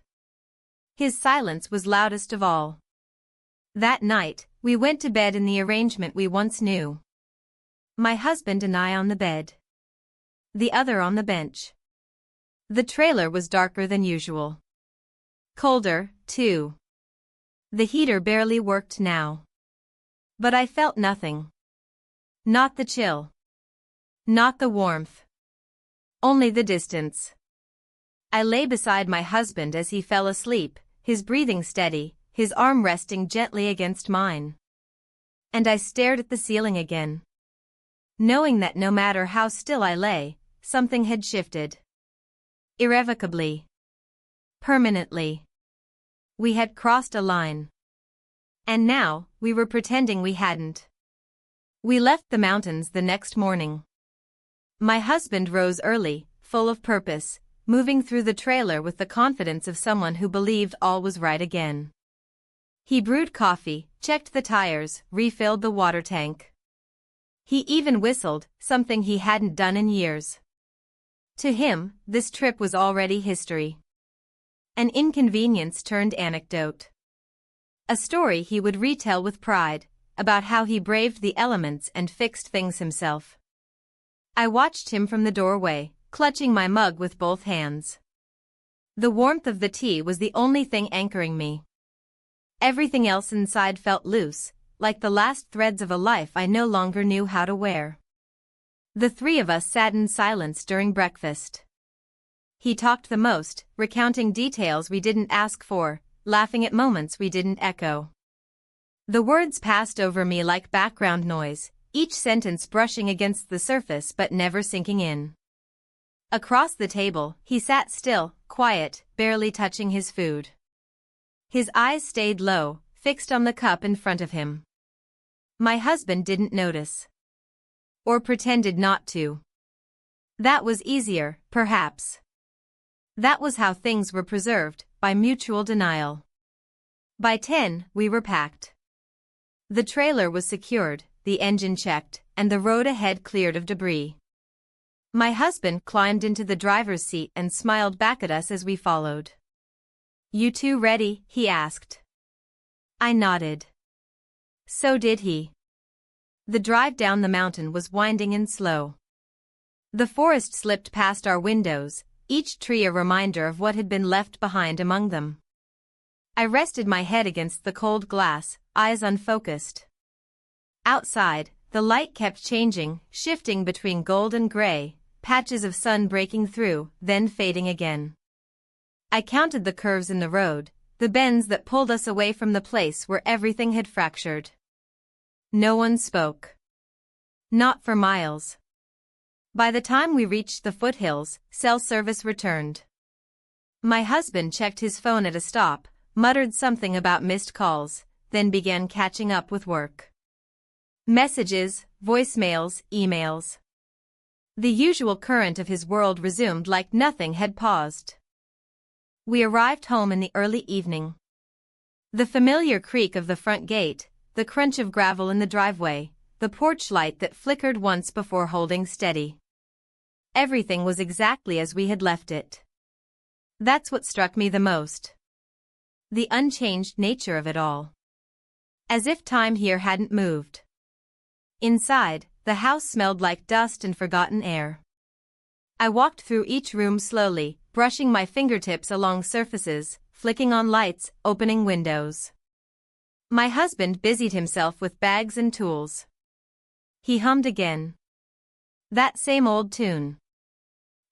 His silence was loudest of all. That night, we went to bed in the arrangement we once knew. My husband and I on the bed. The other on the bench. The trailer was darker than usual. Colder, too. The heater barely worked now. But I felt nothing. Not the chill. Not the warmth. Only the distance. I lay beside my husband as he fell asleep, his breathing steady, his arm resting gently against mine. And I stared at the ceiling again. Knowing that no matter how still I lay, something had shifted. Irrevocably. Permanently. We had crossed a line. And now, we were pretending we hadn't. We left the mountains the next morning. My husband rose early, full of purpose, moving through the trailer with the confidence of someone who believed all was right again. He brewed coffee, checked the tires, refilled the water tank. He even whistled, something he hadn't done in years. To him, this trip was already history. An inconvenience turned anecdote. A story he would retell with pride, about how he braved the elements and fixed things himself. I watched him from the doorway, clutching my mug with both hands. The warmth of the tea was the only thing anchoring me. Everything else inside felt loose, like the last threads of a life I no longer knew how to wear. The three of us sat in silence during breakfast. He talked the most, recounting details we didn't ask for, laughing at moments we didn't echo. The words passed over me like background noise, each sentence brushing against the surface but never sinking in. Across the table, he sat still, quiet, barely touching his food. His eyes stayed low, fixed on the cup in front of him. My husband didn't notice. Or pretended not to. That was easier, perhaps. That was how things were preserved, by mutual denial. By 10, we were packed. The trailer was secured, the engine checked, and the road ahead cleared of debris. My husband climbed into the driver's seat and smiled back at us as we followed. "You two ready?" he asked. I nodded. So did he. The drive down the mountain was winding and slow. The forest slipped past our windows, each tree a reminder of what had been left behind among them. I rested my head against the cold glass, eyes unfocused. Outside, the light kept changing, shifting between gold and gray, patches of sun breaking through, then fading again. I counted the curves in the road, the bends that pulled us away from the place where everything had fractured. No one spoke. Not for miles. By the time we reached the foothills, cell service returned. My husband checked his phone at a stop, muttered something about missed calls, then began catching up with work. Messages, voicemails, emails. The usual current of his world resumed like nothing had paused. We arrived home in the early evening. The familiar creak of the front gate, the crunch of gravel in the driveway, the porch light that flickered once before holding steady. Everything was exactly as we had left it. That's what struck me the most. The unchanged nature of it all. As if time here hadn't moved. Inside, the house smelled like dust and forgotten air. I walked through each room slowly, brushing my fingertips along surfaces, flicking on lights, opening windows. My husband busied himself with bags and tools. He hummed again. That same old tune.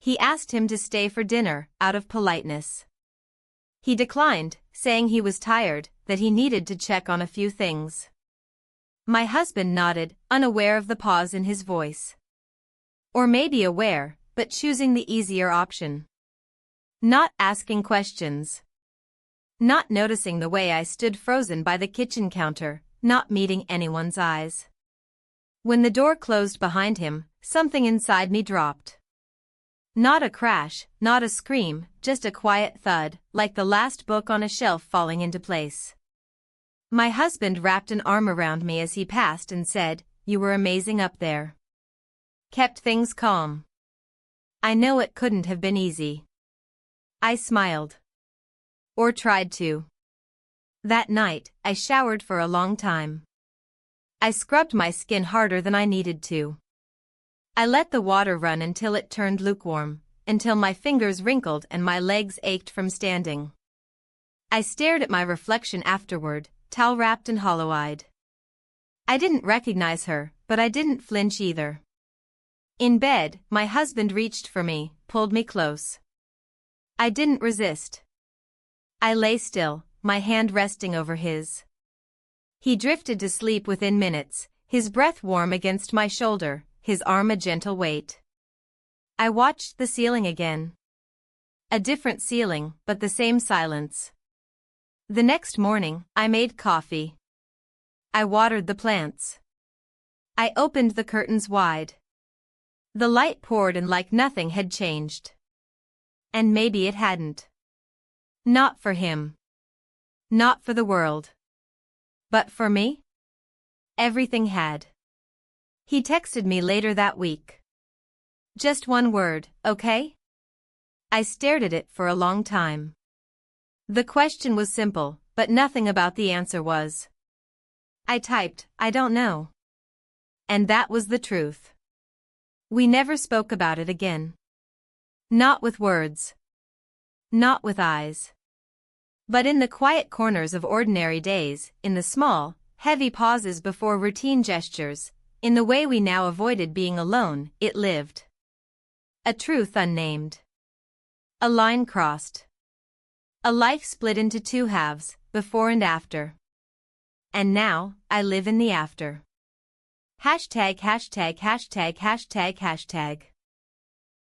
He asked him to stay for dinner, out of politeness. He declined, saying he was tired, that he needed to check on a few things. My husband nodded, unaware of the pause in his voice. Or maybe aware, but choosing the easier option. Not asking questions. Not noticing the way I stood frozen by the kitchen counter, not meeting anyone's eyes. When the door closed behind him, something inside me dropped. Not a crash, not a scream, just a quiet thud, like the last book on a shelf falling into place. My husband wrapped an arm around me as he passed and said, "You were amazing up there." Kept things calm. I know it couldn't have been easy. I smiled. Or tried to. That night, I showered for a long time. I scrubbed my skin harder than I needed to. I let the water run until it turned lukewarm, until my fingers wrinkled and my legs ached from standing. I stared at my reflection afterward, towel-wrapped and hollow-eyed. I didn't recognize her, but I didn't flinch either. In bed, my husband reached for me, pulled me close. I didn't resist. I lay still, my hand resting over his. He drifted to sleep within minutes, his breath warm against my shoulder, his arm a gentle weight. I watched the ceiling again. A different ceiling, but the same silence. The next morning, I made coffee. I watered the plants. I opened the curtains wide. The light poured in like nothing had changed. And maybe it hadn't. Not for him. Not for the world. But for me? Everything had. He texted me later that week. Just one word, okay? I stared at it for a long time. The question was simple, but nothing about the answer was. I typed, "I don't know." And that was the truth. We never spoke about it again. Not with words. not with eyes. But in the quiet corners of ordinary days, in the small, heavy pauses before routine gestures, in the way we now avoided being alone, it lived. A truth unnamed. A line crossed. A life split into two halves, before and after. And now, I live in the after. ########.